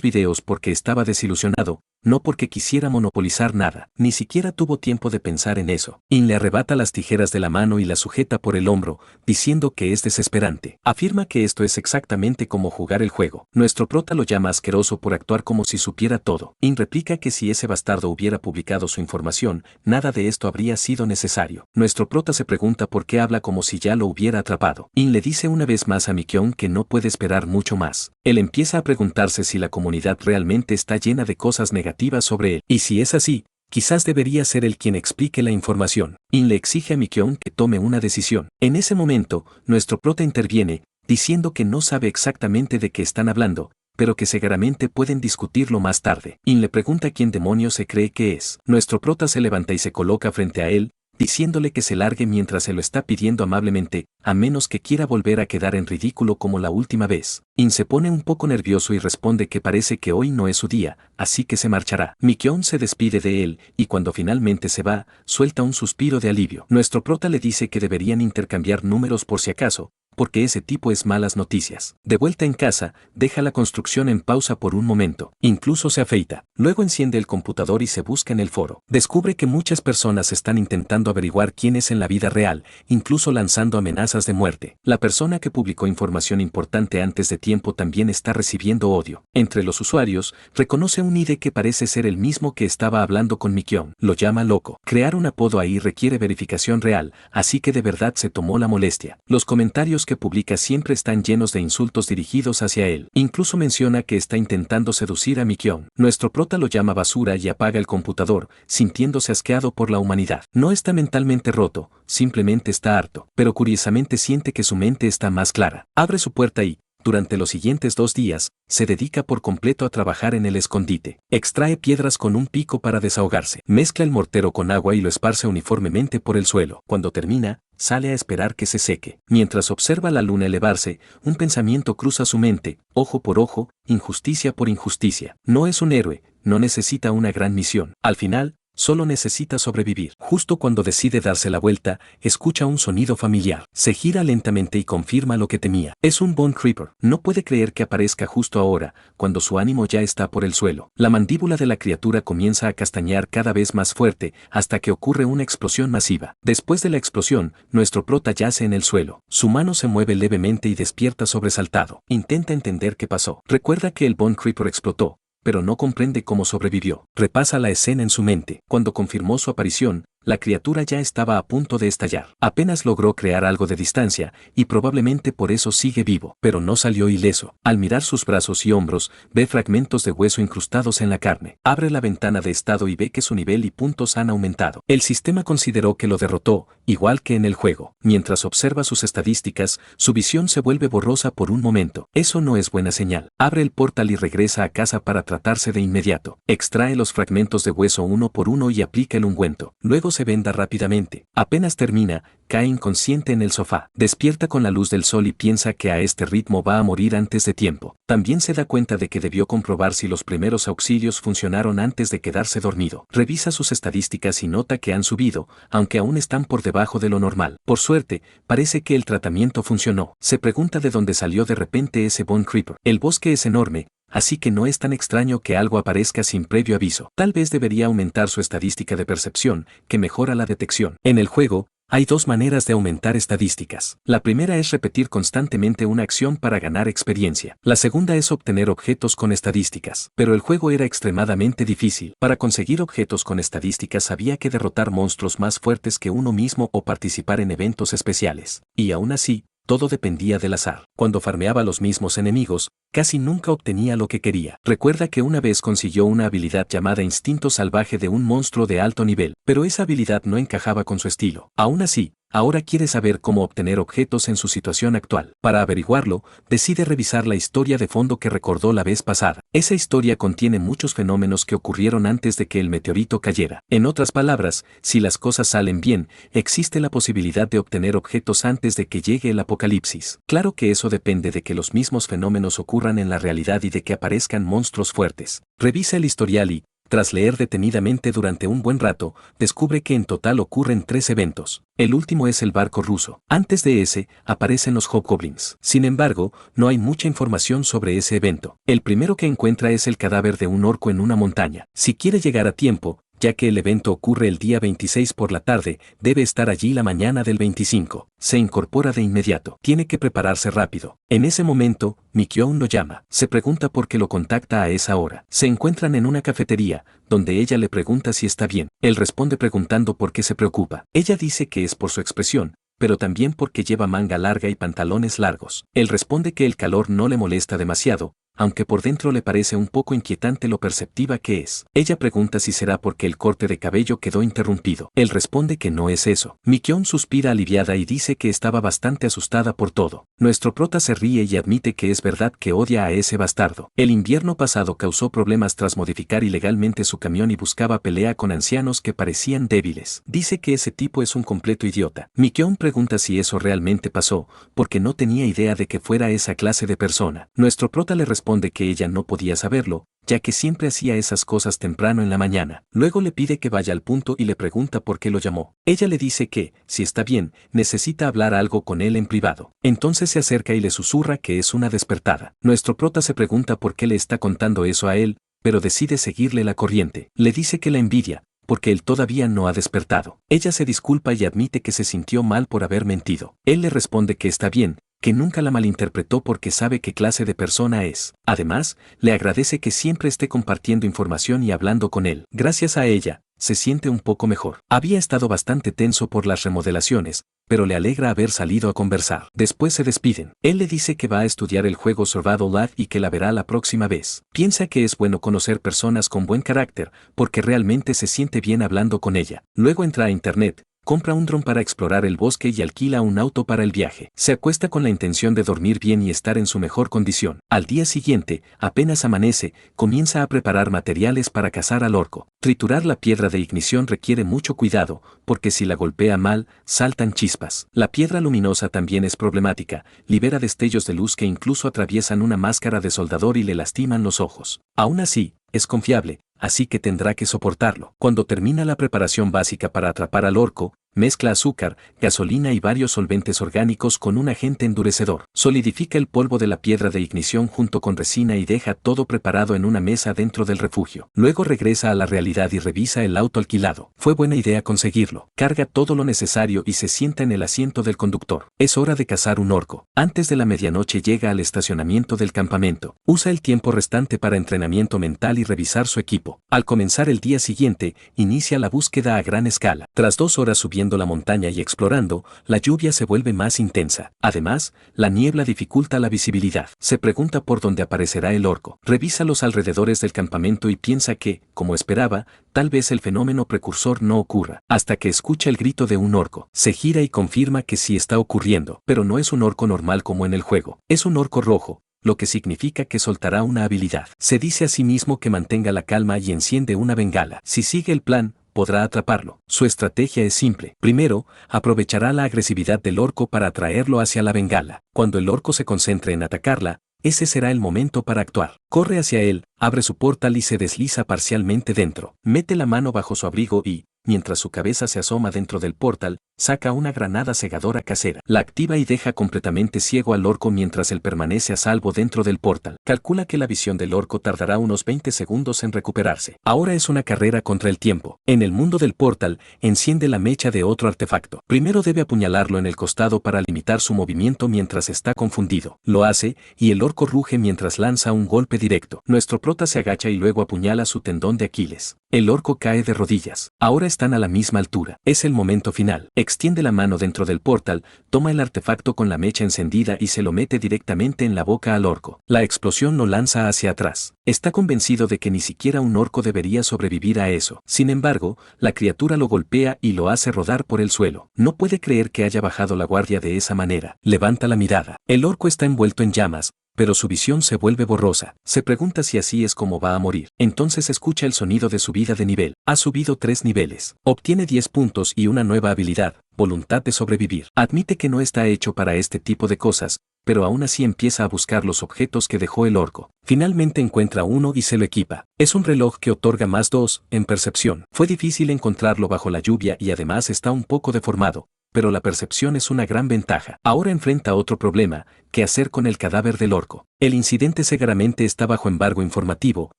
videos porque estaba desilusionado, no porque quisiera monopolizar nada, ni siquiera tuvo tiempo de pensar en eso. In le arrebata las tijeras de la mano y la sujeta por el hombro, diciendo que es desesperante. Afirma que esto es exactamente como jugar el juego. Nuestro prota lo llama asqueroso por actuar como si supiera todo. In replica que si ese bastardo hubiera publicado su información, nada de esto habría sido necesario. Nuestro prota se pregunta por qué habla como si ya lo hubiera atrapado. In le dice una vez más a Mi-kyung que no puede esperar mucho más. Él empieza a preguntarse si la comunidad realmente está llena de cosas negativas sobre él, y si es así, quizás debería ser él quien explique la información. In le exige a Mi-kyung que tome una decisión. En ese momento, nuestro prota interviene, diciendo que no sabe exactamente de qué están hablando, pero que seguramente pueden discutirlo más tarde. In le pregunta quién demonios se cree que es. Nuestro prota se levanta y se coloca frente a él, diciéndole que se largue mientras se lo está pidiendo amablemente, a menos que quiera volver a quedar en ridículo como la última vez. In se pone un poco nervioso y responde que parece que hoy no es su día, así que se marchará. Mi-kyung se despide de él, y cuando finalmente se va, suelta un suspiro de alivio. Nuestro prota le dice que deberían intercambiar números por si acaso, porque ese tipo es malas noticias. De vuelta en casa, deja la construcción en pausa por un momento, incluso se afeita. Luego enciende el computador y se busca en el foro. Descubre que muchas personas están intentando averiguar quién es en la vida real, incluso lanzando amenazas de muerte. La persona que publicó información importante antes de tiempo también está recibiendo odio. Entre los usuarios, reconoce un ID que parece ser el mismo que estaba hablando con Mi-kyung. Lo llama loco. Crear un apodo ahí requiere verificación real, así que de verdad se tomó la molestia. Los comentarios que publica siempre están llenos de insultos dirigidos hacia él. Incluso menciona que está intentando seducir a Mi-kyung. Nuestro prota lo llama basura y apaga el computador, sintiéndose asqueado por la humanidad. No está mentalmente roto, simplemente está harto, pero curiosamente siente que su mente está más clara. Abre su puerta y, durante los siguientes 2 días, se dedica por completo a trabajar en el escondite. Extrae piedras con un pico para desahogarse. Mezcla el mortero con agua y lo esparce uniformemente por el suelo. Cuando termina, sale a esperar que se seque. Mientras observa la luna elevarse, un pensamiento cruza su mente, ojo por ojo, injusticia por injusticia. No es un héroe, no necesita una gran misión. Al final, solo necesita sobrevivir. Justo cuando decide darse la vuelta, escucha un sonido familiar. Se gira lentamente y confirma lo que temía. Es un Bone Creeper. No puede creer que aparezca justo ahora, cuando su ánimo ya está por el suelo. La mandíbula de la criatura comienza a castañear cada vez más fuerte, hasta que ocurre una explosión masiva. Después de la explosión, nuestro prota yace en el suelo. Su mano se mueve levemente y despierta sobresaltado. Intenta entender qué pasó. Recuerda que el Bone Creeper explotó, pero no comprende cómo sobrevivió. Repasa la escena en su mente. Cuando confirmó su aparición, la criatura ya estaba a punto de estallar. Apenas logró crear algo de distancia, y probablemente por eso sigue vivo, pero no salió ileso. Al mirar sus brazos y hombros, ve fragmentos de hueso incrustados en la carne. Abre la ventana de estado y ve que su nivel y puntos han aumentado. El sistema consideró que lo derrotó, igual que en el juego. Mientras observa sus estadísticas, su visión se vuelve borrosa por un momento. Eso no es buena señal. Abre el portal y regresa a casa para tratarse de inmediato. Extrae los fragmentos de hueso uno por uno y aplica el ungüento. Luego se venda rápidamente. Apenas termina, cae inconsciente en el sofá. Despierta con la luz del sol y piensa que a este ritmo va a morir antes de tiempo. También se da cuenta de que debió comprobar si los primeros auxilios funcionaron antes de quedarse dormido. Revisa sus estadísticas y nota que han subido, aunque aún están por debajo de lo normal. Por suerte, parece que el tratamiento funcionó. Se pregunta de dónde salió de repente ese Bone Creeper. El bosque es enorme, así que no es tan extraño que algo aparezca sin previo aviso. Tal vez debería aumentar su estadística de percepción, que mejora la detección. En el juego, hay 2 maneras de aumentar estadísticas. La primera es repetir constantemente una acción para ganar experiencia. La segunda es obtener objetos con estadísticas. Pero el juego era extremadamente difícil. Para conseguir objetos con estadísticas había que derrotar monstruos más fuertes que uno mismo o participar en eventos especiales. Y aún así, todo dependía del azar. Cuando farmeaba los mismos enemigos, casi nunca obtenía lo que quería. Recuerda que una vez consiguió una habilidad llamada Instinto Salvaje de un monstruo de alto nivel, pero esa habilidad no encajaba con su estilo. Aún así, Ahora quiere saber cómo obtener objetos en su situación actual. Para averiguarlo, decide revisar la historia de fondo que recordó la vez pasada. Esa historia contiene muchos fenómenos que ocurrieron antes de que el meteorito cayera. En otras palabras, si las cosas salen bien, existe la posibilidad de obtener objetos antes de que llegue el apocalipsis. Claro que eso depende de que los mismos fenómenos ocurran en la realidad y de que aparezcan monstruos fuertes. Revisa el historial y, tras leer detenidamente durante un buen rato, descubre que en total ocurren 3 eventos. El último es el barco ruso. Antes de ese, aparecen los hobgoblins. Sin embargo, no hay mucha información sobre ese evento. El primero que encuentra es el cadáver de un orco en una montaña. Si quiere llegar a tiempo, ya que el evento ocurre el día 26 por la tarde, debe estar allí la mañana del 25. Se incorpora de inmediato. Tiene que prepararse rápido. En ese momento, Mikyoun lo llama. Se pregunta por qué lo contacta a esa hora. Se encuentran en una cafetería, donde ella le pregunta si está bien. Él responde preguntando por qué se preocupa. Ella dice que es por su expresión, pero también porque lleva manga larga y pantalones largos. Él responde que el calor no le molesta demasiado, aunque por dentro le parece un poco inquietante lo perceptiva que es. Ella pregunta si será porque el corte de cabello quedó interrumpido. Él responde que no es eso. Mikyoun suspira aliviada y dice que estaba bastante asustada por todo. Nuestro prota se ríe y admite que es verdad que odia a ese bastardo. El invierno pasado causó problemas tras modificar ilegalmente su camión y buscaba pelea con ancianos que parecían débiles. Dice que ese tipo es un completo idiota. Mikyoun pregunta si eso realmente pasó, porque no tenía idea de que fuera esa clase de persona. Nuestro prota le responde que ella no podía saberlo, ya que siempre hacía esas cosas temprano en la mañana. Luego le pide que vaya al punto y le pregunta por qué lo llamó. Ella le dice que, si está bien, necesita hablar algo con él en privado. Entonces se acerca y le susurra que es una despertada. Nuestro prota se pregunta por qué le está contando eso a él, pero decide seguirle la corriente. Le dice que la envidia, porque él todavía no ha despertado. Ella se disculpa y admite que se sintió mal por haber mentido. Él le responde que está bien, que nunca la malinterpretó porque sabe qué clase de persona es. Además, le agradece que siempre esté compartiendo información y hablando con él. Gracias a ella, se siente un poco mejor. Había estado bastante tenso por las remodelaciones, pero le alegra haber salido a conversar. Después se despiden. Él le dice que va a estudiar el juego Survival Life y que la verá la próxima vez. Piensa que es bueno conocer personas con buen carácter, porque realmente se siente bien hablando con ella. Luego entra a internet, compra un dron para explorar el bosque y alquila un auto para el viaje. Se acuesta con la intención de dormir bien y estar en su mejor condición. Al día siguiente, apenas amanece, comienza a preparar materiales para cazar al orco. Triturar la piedra de ignición requiere mucho cuidado, porque si la golpea mal, saltan chispas. La piedra luminosa también es problemática, libera destellos de luz que incluso atraviesan una máscara de soldador y le lastiman los ojos. Aún así, es confiable, así que tendrá que soportarlo. Cuando termina la preparación básica para atrapar al orco, mezcla azúcar, gasolina y varios solventes orgánicos con un agente endurecedor. Solidifica el polvo de la piedra de ignición junto con resina y deja todo preparado en una mesa dentro del refugio. Luego regresa a la realidad y revisa el auto alquilado. Fue buena idea conseguirlo. Carga todo lo necesario y se sienta en el asiento del conductor. Es hora de cazar un orco. Antes de la medianoche llega al estacionamiento del campamento. Usa el tiempo restante para entrenamiento mental y revisar su equipo. Al comenzar el día siguiente, inicia la búsqueda a gran escala. Tras 2 horas subiendo la montaña y explorando, la lluvia se vuelve más intensa. Además, la niebla dificulta la visibilidad. Se pregunta por dónde aparecerá el orco. Revisa los alrededores del campamento y piensa que, como esperaba, tal vez el fenómeno precursor no ocurra, hasta que escucha el grito de un orco. Se gira y confirma que sí está ocurriendo, pero no es un orco normal como en el juego. Es un orco rojo, lo que significa que soltará una habilidad. Se dice a sí mismo que mantenga la calma y enciende una bengala. Si sigue el plan, podrá atraparlo. Su estrategia es simple. Primero, aprovechará la agresividad del orco para atraerlo hacia la bengala. Cuando el orco se concentre en atacarla, ese será el momento para actuar. Corre hacia él, abre su portal y se desliza parcialmente dentro. Mete la mano bajo su abrigo y, mientras su cabeza se asoma dentro del portal, saca una granada cegadora casera. La activa y deja completamente ciego al orco mientras él permanece a salvo dentro del portal. Calcula que la visión del orco tardará unos 20 segundos en recuperarse. Ahora es una carrera contra el tiempo. En el mundo del portal, enciende la mecha de otro artefacto. Primero debe apuñalarlo en el costado para limitar su movimiento mientras está confundido. Lo hace, y el orco ruge mientras lanza un golpe directo. Nuestro prota se agacha y luego apuñala su tendón de Aquiles. El orco cae de rodillas. Ahora están a la misma altura. Es el momento final. Extiende la mano dentro del portal, toma el artefacto con la mecha encendida y se lo mete directamente en la boca al orco. La explosión lo lanza hacia atrás. Está convencido de que ni siquiera un orco debería sobrevivir a eso. Sin embargo, la criatura lo golpea y lo hace rodar por el suelo. No puede creer que haya bajado la guardia de esa manera. Levanta la mirada. El orco está envuelto en llamas, pero su visión se vuelve borrosa. Se pregunta si así es como va a morir. Entonces escucha el sonido de subida de nivel. Ha subido 3 niveles. Obtiene 10 puntos y una nueva habilidad, voluntad de sobrevivir. Admite que no está hecho para este tipo de cosas, pero aún así empieza a buscar los objetos que dejó el orco. Finalmente encuentra uno y se lo equipa. Es un reloj que otorga +2 en percepción. Fue difícil encontrarlo bajo la lluvia y además está un poco deformado, pero la percepción es una gran ventaja. Ahora enfrenta otro problema: ¿qué hacer con el cadáver del orco? El incidente seguramente está bajo embargo informativo,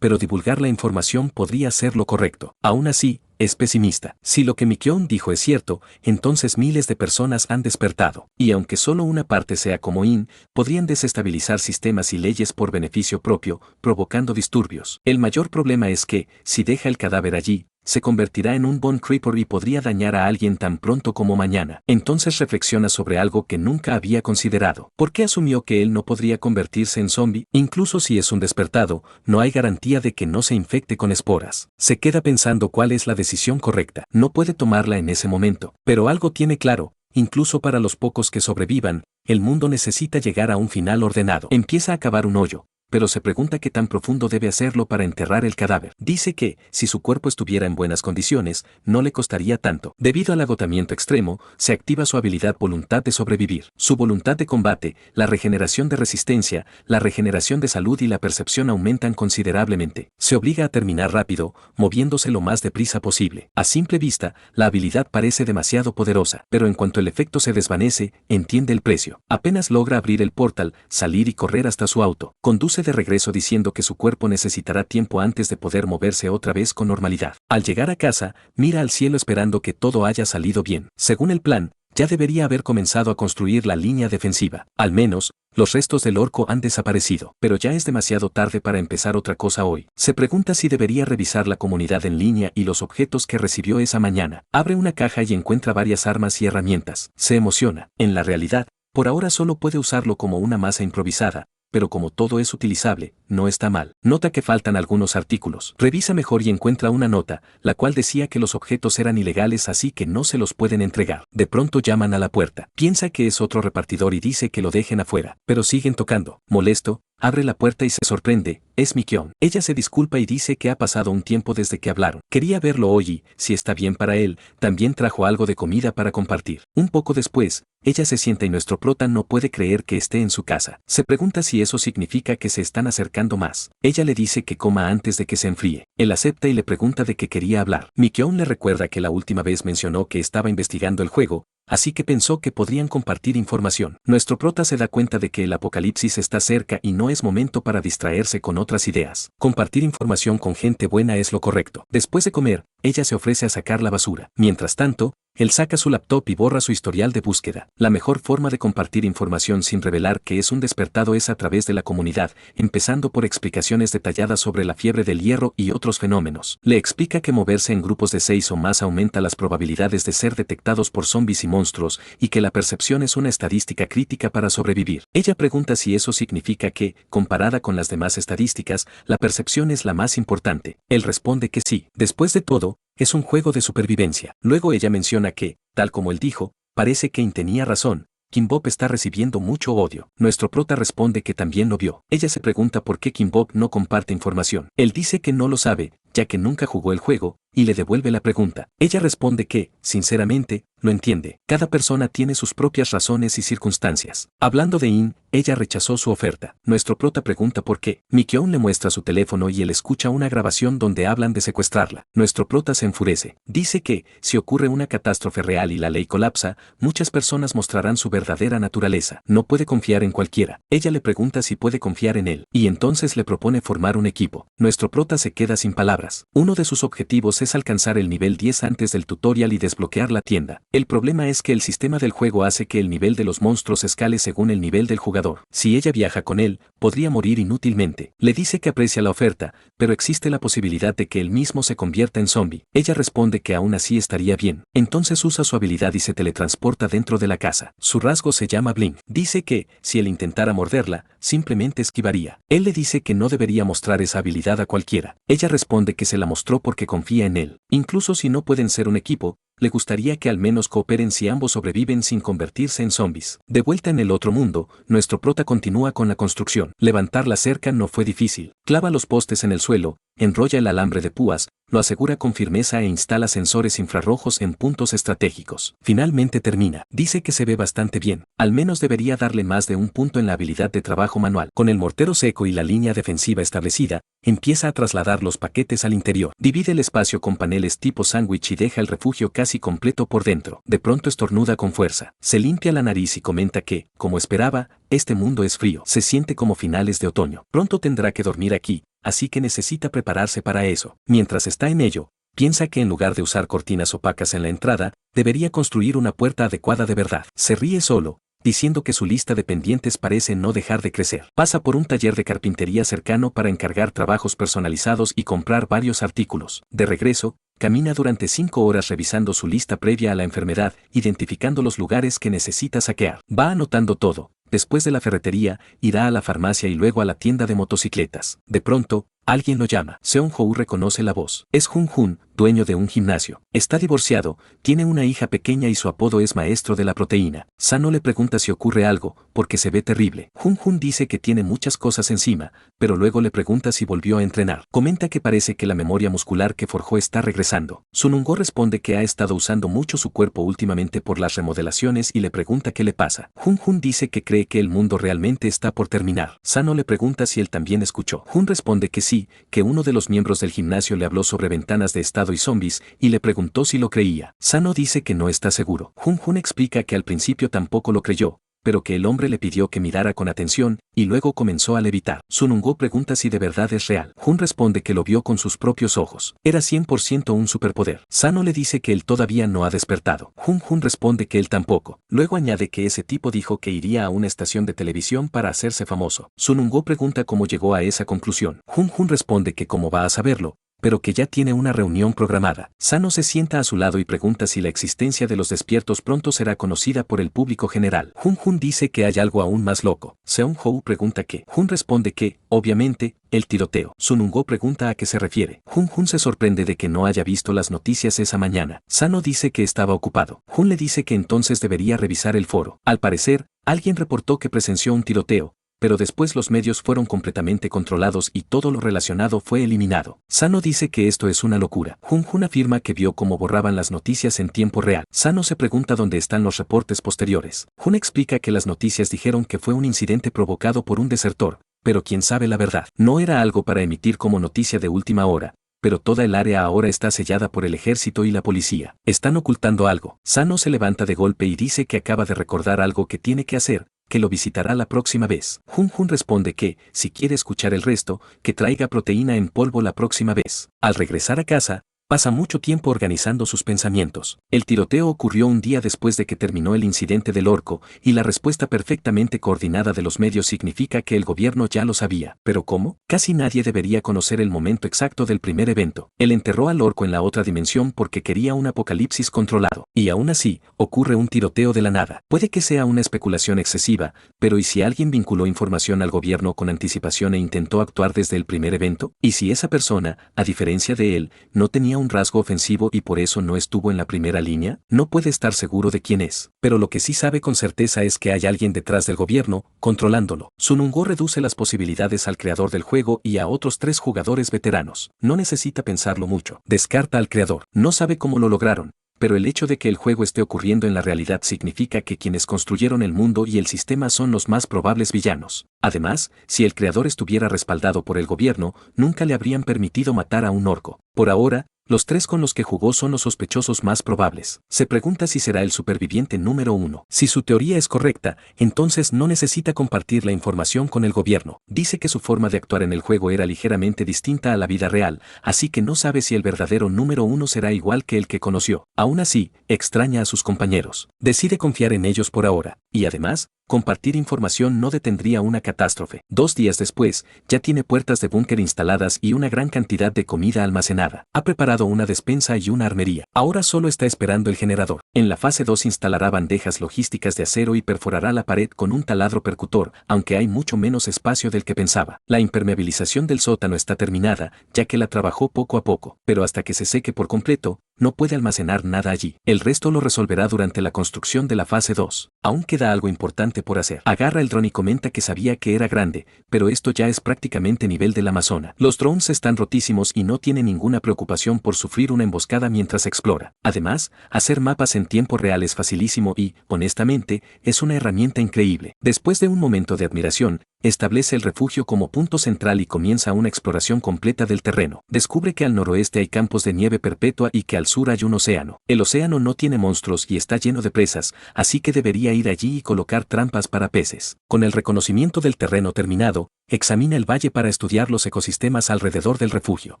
pero divulgar la información podría ser lo correcto. Aún así, es pesimista. Si lo que Mikyon dijo es cierto, entonces miles de personas han despertado. Y aunque solo una parte sea como In, podrían desestabilizar sistemas y leyes por beneficio propio, provocando disturbios. El mayor problema es que, si deja el cadáver allí, se convertirá en un Bone Creeper y podría dañar a alguien tan pronto como mañana. Entonces reflexiona sobre algo que nunca había considerado. ¿Por qué asumió que él no podría convertirse en zombie? Incluso si es un despertado, no hay garantía de que no se infecte con esporas. Se queda pensando cuál es la decisión correcta. No puede tomarla en ese momento, pero algo tiene claro: incluso para los pocos que sobrevivan, el mundo necesita llegar a un final ordenado. Empieza a cavar un hoyo, pero se pregunta qué tan profundo debe hacerlo para enterrar el cadáver. Dice que, si su cuerpo estuviera en buenas condiciones, no le costaría tanto. Debido al agotamiento extremo, se activa su habilidad voluntad de sobrevivir. Su voluntad de combate, la regeneración de resistencia, la regeneración de salud y la percepción aumentan considerablemente. Se obliga a terminar rápido, moviéndose lo más deprisa posible. A simple vista, la habilidad parece demasiado poderosa, pero en cuanto el efecto se desvanece, entiende el precio. Apenas logra abrir el portal, salir y correr hasta su auto. Conduce de regreso diciendo que su cuerpo necesitará tiempo antes de poder moverse otra vez con normalidad. Al llegar a casa, mira al cielo esperando que todo haya salido bien. Según el plan, ya debería haber comenzado a construir la línea defensiva. Al menos, los restos del orco han desaparecido. Pero ya es demasiado tarde para empezar otra cosa hoy. Se pregunta si debería revisar la comunidad en línea y los objetos que recibió esa mañana. Abre una caja y encuentra varias armas y herramientas. Se emociona. En la realidad, por ahora solo puede usarlo como una masa improvisada, pero como todo es utilizable, no está mal. Nota que faltan algunos artículos. Revisa mejor y encuentra una nota, la cual decía que los objetos eran ilegales, así que no se los pueden entregar. De pronto llaman a la puerta. Piensa que es otro repartidor y dice que lo dejen afuera, pero siguen tocando. Molesto, abre la puerta y se sorprende: es Mikyon. Ella se disculpa y dice que ha pasado un tiempo desde que hablaron. Quería verlo hoy y, si está bien para él, también trajo algo de comida para compartir. Un poco después, ella se sienta y nuestro prota no puede creer que esté en su casa. Se pregunta si eso significa que se están acercando más. Ella le dice que coma antes de que se enfríe. Él acepta y le pregunta de qué quería hablar. Mikyon le recuerda que la última vez mencionó que estaba investigando el juego, así que pensó que podrían compartir información. Nuestro prota se da cuenta de que el apocalipsis está cerca y no es momento para distraerse con otras ideas. Compartir información con gente buena es lo correcto. Después de comer, ella se ofrece a sacar la basura. Mientras tanto, él saca su laptop y borra su historial de búsqueda. La mejor forma de compartir información sin revelar que es un despertado es a través de la comunidad, empezando por explicaciones detalladas sobre la fiebre del hierro y otros fenómenos. Le explica que moverse en grupos de 6 o más aumenta las probabilidades de ser detectados por zombies y monstruos, y que la percepción es una estadística crítica para sobrevivir. Ella pregunta si eso significa que, comparada con las demás estadísticas, la percepción es la más importante. Él responde que sí. Después de todo, es un juego de supervivencia. Luego ella menciona que, tal como él dijo, parece que In tenía razón. Kinbop está recibiendo mucho odio. Nuestro prota responde que también lo vio. Ella se pregunta por qué Kinbop no comparte información. Él dice que no lo sabe, ya que nunca jugó el juego, y le devuelve la pregunta. Ella responde que, sinceramente, no entiende. Cada persona tiene sus propias razones y circunstancias. Hablando de In, ella rechazó su oferta. Nuestro prota pregunta por qué. Mikyon le muestra su teléfono y él escucha una grabación donde hablan de secuestrarla. Nuestro prota se enfurece. Dice que, si ocurre una catástrofe real y la ley colapsa, muchas personas mostrarán su verdadera naturaleza. No puede confiar en cualquiera. Ella le pregunta si puede confiar en él, y entonces le propone formar un equipo. Nuestro prota se queda sin palabras. Uno de sus objetivos es alcanzar el nivel 10 antes del tutorial y desbloquear la tienda. El problema es que el sistema del juego hace que el nivel de los monstruos escale según el nivel del jugador. Si ella viaja con él, podría morir inútilmente. Le dice que aprecia la oferta, pero existe la posibilidad de que él mismo se convierta en zombie. Ella responde que aún así estaría bien. Entonces usa su habilidad y se teletransporta dentro de la casa. Su rasgo se llama Blink. Dice que, si él intentara morderla, simplemente esquivaría. Él le dice que no debería mostrar esa habilidad a cualquiera. Ella responde que se la mostró porque confía en él. Incluso si no pueden ser un equipo, le gustaría que al menos cooperen si ambos sobreviven sin convertirse en zombies. De vuelta en el otro mundo, nuestro prota continúa con la construcción. Levantar la cerca no fue difícil. Clava los postes en el suelo, enrolla el alambre de púas, lo asegura con firmeza e instala sensores infrarrojos en puntos estratégicos. Finalmente termina. Dice que se ve bastante bien. Al menos debería darle más de un punto en la habilidad de trabajo manual. Con el mortero seco y la línea defensiva establecida, empieza a trasladar los paquetes al interior. Divide el espacio con paneles tipo sándwich y deja el refugio casi completo por dentro. De pronto estornuda con fuerza. Se limpia la nariz y comenta que, como esperaba, este mundo es frío. Se siente como finales de otoño. Pronto tendrá que dormir aquí, así que necesita prepararse para eso. Mientras está en ello, piensa que en lugar de usar cortinas opacas en la entrada, debería construir una puerta adecuada de verdad. Se ríe solo, diciendo que su lista de pendientes parece no dejar de crecer. Pasa por un taller de carpintería cercano para encargar trabajos personalizados y comprar varios artículos. De regreso, camina durante 5 horas revisando su lista previa a la enfermedad, identificando los lugares que necesita saquear. Va anotando todo. Después de la ferretería, irá a la farmacia y luego a la tienda de motocicletas. De pronto, alguien lo llama. Seon-Ho reconoce la voz. Es Jun-Jun, dueño de un gimnasio. Está divorciado, tiene una hija pequeña y su apodo es maestro de la proteína. Sano le pregunta si ocurre algo, porque se ve terrible. Jun-Jun dice que tiene muchas cosas encima, pero luego le pregunta si volvió a entrenar. Comenta que parece que la memoria muscular que forjó está regresando. Sunungo responde que ha estado usando mucho su cuerpo últimamente por las remodelaciones y le pregunta qué le pasa. Jun-Jun dice que cree que el mundo realmente está por terminar. Sano le pregunta si él también escuchó. Jun responde que sí, que uno de los miembros del gimnasio le habló sobre ventanas de estado y zombies y le preguntó si lo creía. Sano dice que no está seguro. Jun explica que al principio tampoco lo creyó, pero que el hombre le pidió que mirara con atención y luego comenzó a levitar. Sunungo pregunta si de verdad es real. Jun responde que lo vio con sus propios ojos. Era 100% un superpoder. Sano le dice que él todavía no ha despertado. Jun responde que él tampoco. Luego añade que ese tipo dijo que iría a una estación de televisión para hacerse famoso. Sunungo pregunta cómo llegó a esa conclusión. Jun responde que cómo va a saberlo, pero que ya tiene una reunión programada. Sano se sienta a su lado y pregunta si la existencia de los despiertos pronto será conocida por el público general. Jun dice que hay algo aún más loco. Seon-Ho pregunta qué. Jun responde que, obviamente, el tiroteo. Sunungo pregunta a qué se refiere. Jun se sorprende de que no haya visto las noticias esa mañana. Sano dice que estaba ocupado. Jun le dice que entonces debería revisar el foro. Al parecer, alguien reportó que presenció un tiroteo, pero después los medios fueron completamente controlados y todo lo relacionado fue eliminado. Sano dice que esto es una locura. Jun afirma que vio cómo borraban las noticias en tiempo real. Sano se pregunta dónde están los reportes posteriores. Jun explica que las noticias dijeron que fue un incidente provocado por un desertor, pero quién sabe la verdad. No era algo para emitir como noticia de última hora, pero toda el área ahora está sellada por el ejército y la policía. Están ocultando algo. Sano se levanta de golpe y dice que acaba de recordar algo que tiene que hacer, que lo visitará la próxima vez. Jun responde que, si quiere escuchar el resto, que traiga proteína en polvo la próxima vez. Al regresar a casa, pasa mucho tiempo organizando sus pensamientos. El tiroteo ocurrió un día después de que terminó el incidente del orco, y la respuesta perfectamente coordinada de los medios significa que el gobierno ya lo sabía. ¿Pero cómo? Casi nadie debería conocer el momento exacto del primer evento. Él enterró al orco en la otra dimensión porque quería un apocalipsis controlado. Y aún así, ocurre un tiroteo de la nada. Puede que sea una especulación excesiva, pero ¿y si alguien vinculó información al gobierno con anticipación e intentó actuar desde el primer evento? ¿Y si esa persona, a diferencia de él, no tenía un rasgo ofensivo y por eso no estuvo en la primera línea? No puede estar seguro de quién es, pero lo que sí sabe con certeza es que hay alguien detrás del gobierno, controlándolo. Sunungo reduce las posibilidades al creador del juego y a otros 3 jugadores veteranos. No necesita pensarlo mucho. Descarta al creador. No sabe cómo lo lograron, pero el hecho de que el juego esté ocurriendo en la realidad significa que quienes construyeron el mundo y el sistema son los más probables villanos. Además, si el creador estuviera respaldado por el gobierno, nunca le habrían permitido matar a un orco. Por ahora, los 3 con los que jugó son los sospechosos más probables. Se pregunta si será el superviviente número 1. Si su teoría es correcta, entonces no necesita compartir la información con el gobierno. Dice que su forma de actuar en el juego era ligeramente distinta a la vida real, así que no sabe si el verdadero número 1 será igual que el que conoció. Aún así, extraña a sus compañeros. Decide confiar en ellos por ahora, y además, compartir información no detendría una catástrofe. 2 días después, ya tiene puertas de búnker instaladas y una gran cantidad de comida almacenada. Ha preparado una despensa y una armería. Ahora solo está esperando el generador. En la fase 2 instalará bandejas logísticas de acero y perforará la pared con un taladro percutor, aunque hay mucho menos espacio del que pensaba. La impermeabilización del sótano está terminada, ya que la trabajó poco a poco, pero hasta que se seque por completo, no puede almacenar nada allí. El resto lo resolverá durante la construcción de la fase 2. Aún queda algo importante por hacer. Agarra el dron y comenta que sabía que era grande, pero esto ya es prácticamente nivel del Amazonas. Los drones están rotísimos y no tiene ninguna preocupación por sufrir una emboscada mientras explora. Además, hacer mapas en tiempo real es facilísimo y, honestamente, es una herramienta increíble. Después de un momento de admiración, establece el refugio como punto central y comienza una exploración completa del terreno. Descubre que al noroeste hay campos de nieve perpetua y que al sur hay un océano. El océano no tiene monstruos y está lleno de presas, así que debería ir allí y colocar trampas para peces. Con el reconocimiento del terreno terminado, examina el valle para estudiar los ecosistemas alrededor del refugio.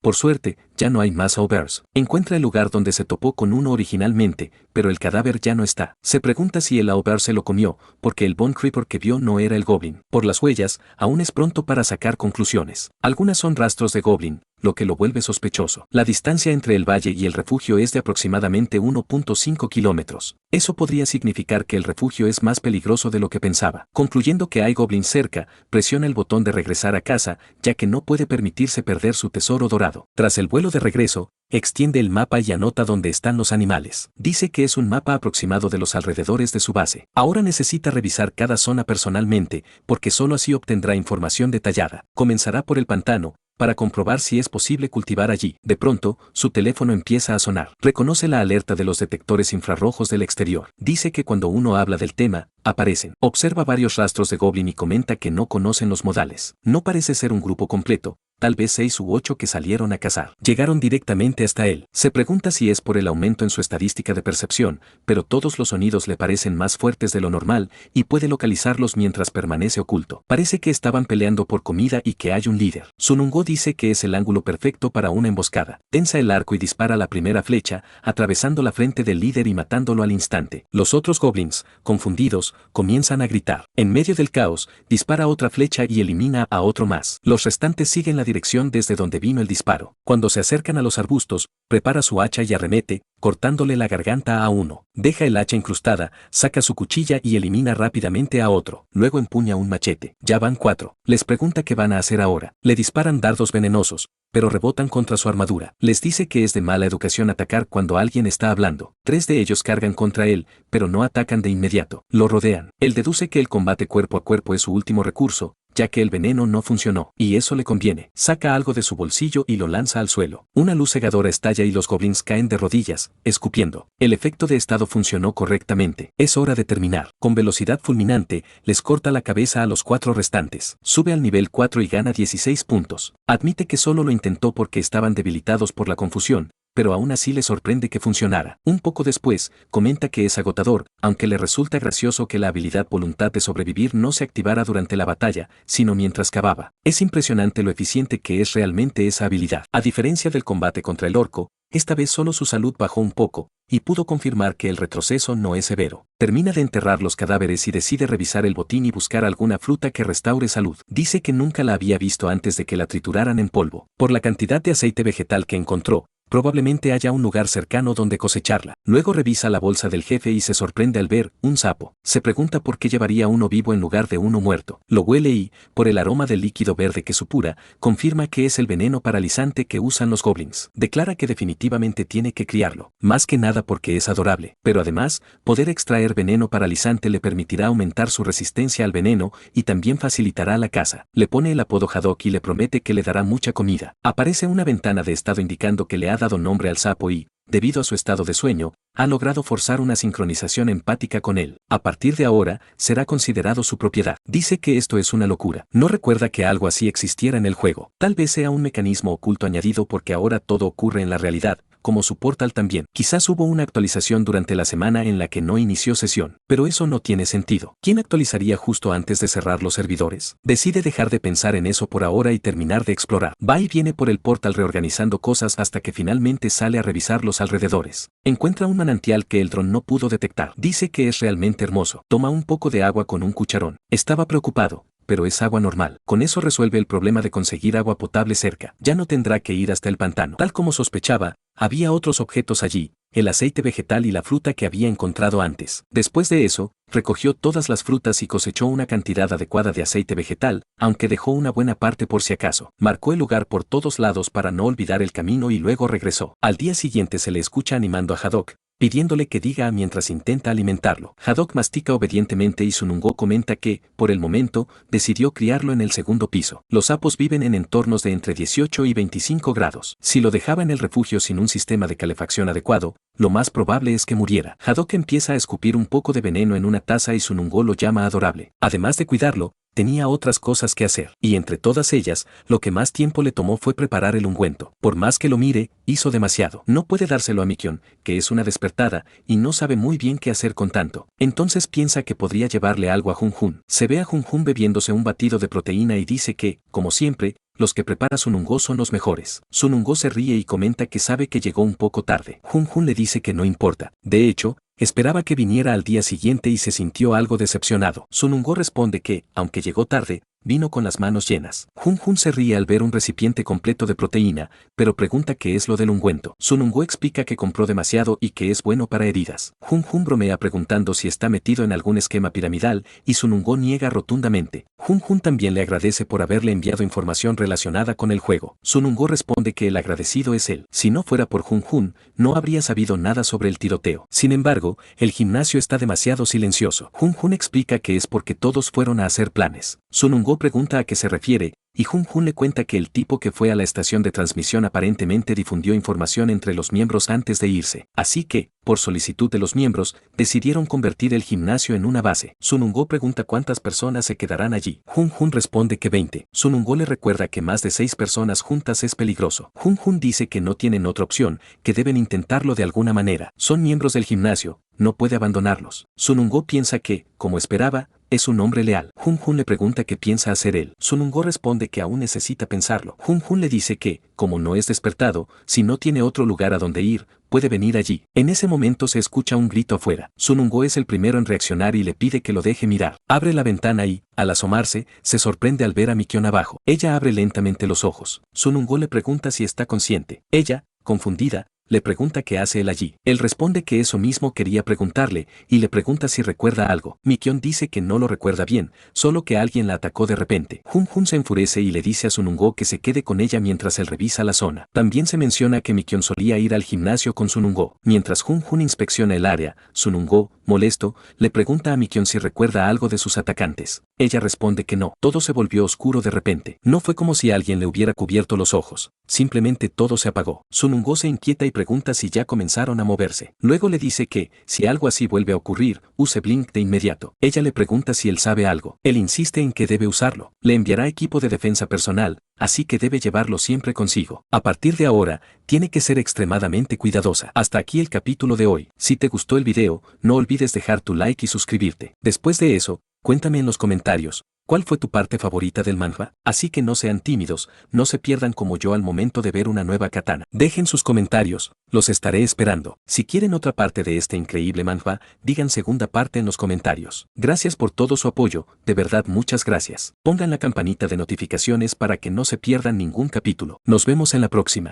Por suerte, ya no hay más owlbears. Encuentra el lugar donde se topó con uno originalmente, pero el cadáver ya no está. Se pregunta si el owlbear se lo comió, porque el bone creeper que vio no era el goblin. Por las huellas, aún es pronto para sacar conclusiones. Algunas son rastros de goblin, lo que lo vuelve sospechoso. La distancia entre el valle y el refugio es de aproximadamente 1.5 kilómetros. Eso podría significar que el refugio es más peligroso de lo que pensaba. Concluyendo que hay goblins cerca, presiona el botón de regresar a casa, ya que no puede permitirse perder su tesoro dorado. Tras el vuelo de regreso, extiende el mapa y anota dónde están los animales. Dice que es un mapa aproximado de los alrededores de su base. Ahora necesita revisar cada zona personalmente, porque solo así obtendrá información detallada. Comenzará por el pantano, para comprobar si es posible cultivar allí. De pronto, su teléfono empieza a sonar. Reconoce la alerta de los detectores infrarrojos del exterior. Dice que cuando uno habla del tema, aparecen. Observa varios rastros de goblin y comenta que no conocen los modales. No parece ser un grupo completo, tal vez 6 u 8 que salieron a cazar. Llegaron directamente hasta él. Se pregunta si es por el aumento en su estadística de percepción, pero todos los sonidos le parecen más fuertes de lo normal y puede localizarlos mientras permanece oculto. Parece que estaban peleando por comida y que hay un líder. Sunungo dice que es el ángulo perfecto para una emboscada. Tensa el arco y dispara la primera flecha, atravesando la frente del líder y matándolo al instante. Los otros goblins, confundidos, comienzan a gritar. En medio del caos, dispara otra flecha y elimina a otro más. Los restantes siguen la dirección desde donde vino el disparo. Cuando se acercan a los arbustos, prepara su hacha y arremete, cortándole la garganta a uno. Deja el hacha incrustada, saca su cuchilla y elimina rápidamente a otro. Luego empuña un machete. Ya van 4. Les pregunta qué van a hacer ahora. Le disparan dardos venenosos, pero rebotan contra su armadura. Les dice que es de mala educación atacar cuando alguien está hablando. 3 de ellos cargan contra él, pero no atacan de inmediato. Lo rodean. Él deduce que el combate cuerpo a cuerpo es su último recurso, ya que el veneno no funcionó, y eso le conviene. Saca algo de su bolsillo y lo lanza al suelo. Una luz cegadora estalla y los goblins caen de rodillas, escupiendo. El efecto de estado funcionó correctamente. Es hora de terminar. Con velocidad fulminante, les corta la cabeza a los 4 restantes. Sube al nivel 4 y gana 16 puntos. Admite que solo lo intentó porque estaban debilitados por la confusión, pero aún así le sorprende que funcionara. Un poco después, comenta que es agotador, aunque le resulta gracioso que la habilidad voluntad de sobrevivir no se activara durante la batalla, sino mientras cavaba. Es impresionante lo eficiente que es realmente esa habilidad. A diferencia del combate contra el orco, esta vez solo su salud bajó un poco, y pudo confirmar que el retroceso no es severo. Termina de enterrar los cadáveres y decide revisar el botín y buscar alguna fruta que restaure salud. Dice que nunca la había visto antes de que la trituraran en polvo. Por la cantidad de aceite vegetal que encontró, probablemente haya un lugar cercano donde cosecharla. Luego revisa la bolsa del jefe y se sorprende al ver un sapo. Se pregunta por qué llevaría uno vivo en lugar de uno muerto. Lo huele y, por el aroma del líquido verde que supura, confirma que es el veneno paralizante que usan los goblins. Declara que definitivamente tiene que criarlo, más que nada porque es adorable. Pero además, poder extraer veneno paralizante le permitirá aumentar su resistencia al veneno y también facilitará la caza. Le pone el apodo Haddock y le promete que le dará mucha comida. Aparece una ventana de estado indicando que le ha dado nombre al sapo y, debido a su estado de sueño, ha logrado forzar una sincronización empática con él. A partir de ahora, será considerado su propiedad. Dice que esto es una locura. No recuerda que algo así existiera en el juego. Tal vez sea un mecanismo oculto añadido porque ahora todo ocurre en la realidad, como su portal también. Quizás hubo una actualización durante la semana en la que no inició sesión, pero eso no tiene sentido. ¿Quién actualizaría justo antes de cerrar los servidores? Decide dejar de pensar en eso por ahora y terminar de explorar. Va y viene por el portal reorganizando cosas hasta que finalmente sale a revisar los alrededores. Encuentra un manantial que el dron no pudo detectar. Dice que es realmente hermoso. Toma un poco de agua con un cucharón. Estaba preocupado, pero es agua normal. Con eso resuelve el problema de conseguir agua potable cerca. Ya no tendrá que ir hasta el pantano. Tal como sospechaba, había otros objetos allí, el aceite vegetal y la fruta que había encontrado antes. Después de eso, recogió todas las frutas y cosechó una cantidad adecuada de aceite vegetal, aunque dejó una buena parte por si acaso. Marcó el lugar por todos lados para no olvidar el camino y luego regresó. Al día siguiente se le escucha animando a Haddock, pidiéndole que diga mientras intenta alimentarlo. Haddock mastica obedientemente y Sunungo comenta que, por el momento, decidió criarlo en el segundo piso. Los sapos viven en entornos de entre 18 y 25 grados. Si lo dejaba en el refugio sin un sistema de calefacción adecuado, lo más probable es que muriera. Haddock empieza a escupir un poco de veneno en una taza y Sunungo lo llama adorable. Además de cuidarlo, tenía otras cosas que hacer, y entre todas ellas, lo que más tiempo le tomó fue preparar el ungüento. Por más que lo mire, hizo demasiado. No puede dárselo a Mikion, que es una despertada, y no sabe muy bien qué hacer con tanto. Entonces piensa que podría llevarle algo a Junjun. Se ve a Junjun bebiéndose un batido de proteína y dice que, como siempre, los que prepara Sunungo son los mejores. Sunungo se ríe y comenta que sabe que llegó un poco tarde. Junjun le dice que no importa. De hecho, esperaba que viniera al día siguiente y se sintió algo decepcionado. Sunungo responde que, aunque llegó tarde, vino con las manos llenas. Junjun se ríe al ver un recipiente completo de proteína, pero pregunta qué es lo del ungüento. Sunungo explica que compró demasiado y que es bueno para heridas. Junjun bromea preguntando si está metido en algún esquema piramidal y Sunungo niega rotundamente. Junjun también le agradece por haberle enviado información relacionada con el juego. Sunungo responde que el agradecido es él. Si no fuera por Junjun, no habría sabido nada sobre el tiroteo. Sin embargo, el gimnasio está demasiado silencioso. Junjun explica que es porque todos fueron a hacer planes. Sunungo pregunta a qué se refiere, y Junjun le cuenta que el tipo que fue a la estación de transmisión aparentemente difundió información entre los miembros antes de irse. Así que, por solicitud de los miembros, decidieron convertir el gimnasio en una base. Sunungo pregunta cuántas personas se quedarán allí. Junjun responde que 20. Sunungo le recuerda que más de 6 personas juntas es peligroso. Junjun dice que no tienen otra opción, que deben intentarlo de alguna manera. Son miembros del gimnasio, no puede abandonarlos. Sunungo piensa que, como esperaba, es un hombre leal. Junjun le pregunta qué piensa hacer él. Sunungo responde que aún necesita pensarlo. Junjun le dice que, como no es despertado, si no tiene otro lugar a donde ir, puede venir allí. En ese momento se escucha un grito afuera. Sunungo es el primero en reaccionar y le pide que lo deje mirar. Abre la ventana y, al asomarse, se sorprende al ver a Mikion abajo. Ella abre lentamente los ojos. Sunungo le pregunta si está consciente. Ella, confundida, le pregunta qué hace él allí. Él responde que eso mismo quería preguntarle, y le pregunta si recuerda algo. Mikion dice que no lo recuerda bien, solo que alguien la atacó de repente. Junjun se enfurece y le dice a Sunungo que se quede con ella mientras él revisa la zona. También se menciona que Mikion solía ir al gimnasio con Sunungo. Mientras Junjun inspecciona el área, Sunungo, molesto, le pregunta a Mikion si recuerda algo de sus atacantes. Ella responde que no. Todo se volvió oscuro de repente. No fue como si alguien le hubiera cubierto los ojos. Simplemente todo se apagó. Sunungo se inquieta y pregunta si ya comenzaron a moverse. Luego le dice que, si algo así vuelve a ocurrir, use Blink de inmediato. Ella le pregunta si él sabe algo. Él insiste en que debe usarlo. Le enviará equipo de defensa personal, así que debe llevarlo siempre consigo. A partir de ahora, tiene que ser extremadamente cuidadosa. Hasta aquí el capítulo de hoy. Si te gustó el video, no olvides dejar tu like y suscribirte. Después de eso, cuéntame en los comentarios, ¿cuál fue tu parte favorita del manhwa? Así que no sean tímidos, no se pierdan como yo al momento de ver una nueva katana. Dejen sus comentarios, los estaré esperando. Si quieren otra parte de este increíble manhwa, digan segunda parte en los comentarios. Gracias por todo su apoyo, de verdad muchas gracias. Pongan la campanita de notificaciones para que no se pierdan ningún capítulo. Nos vemos en la próxima.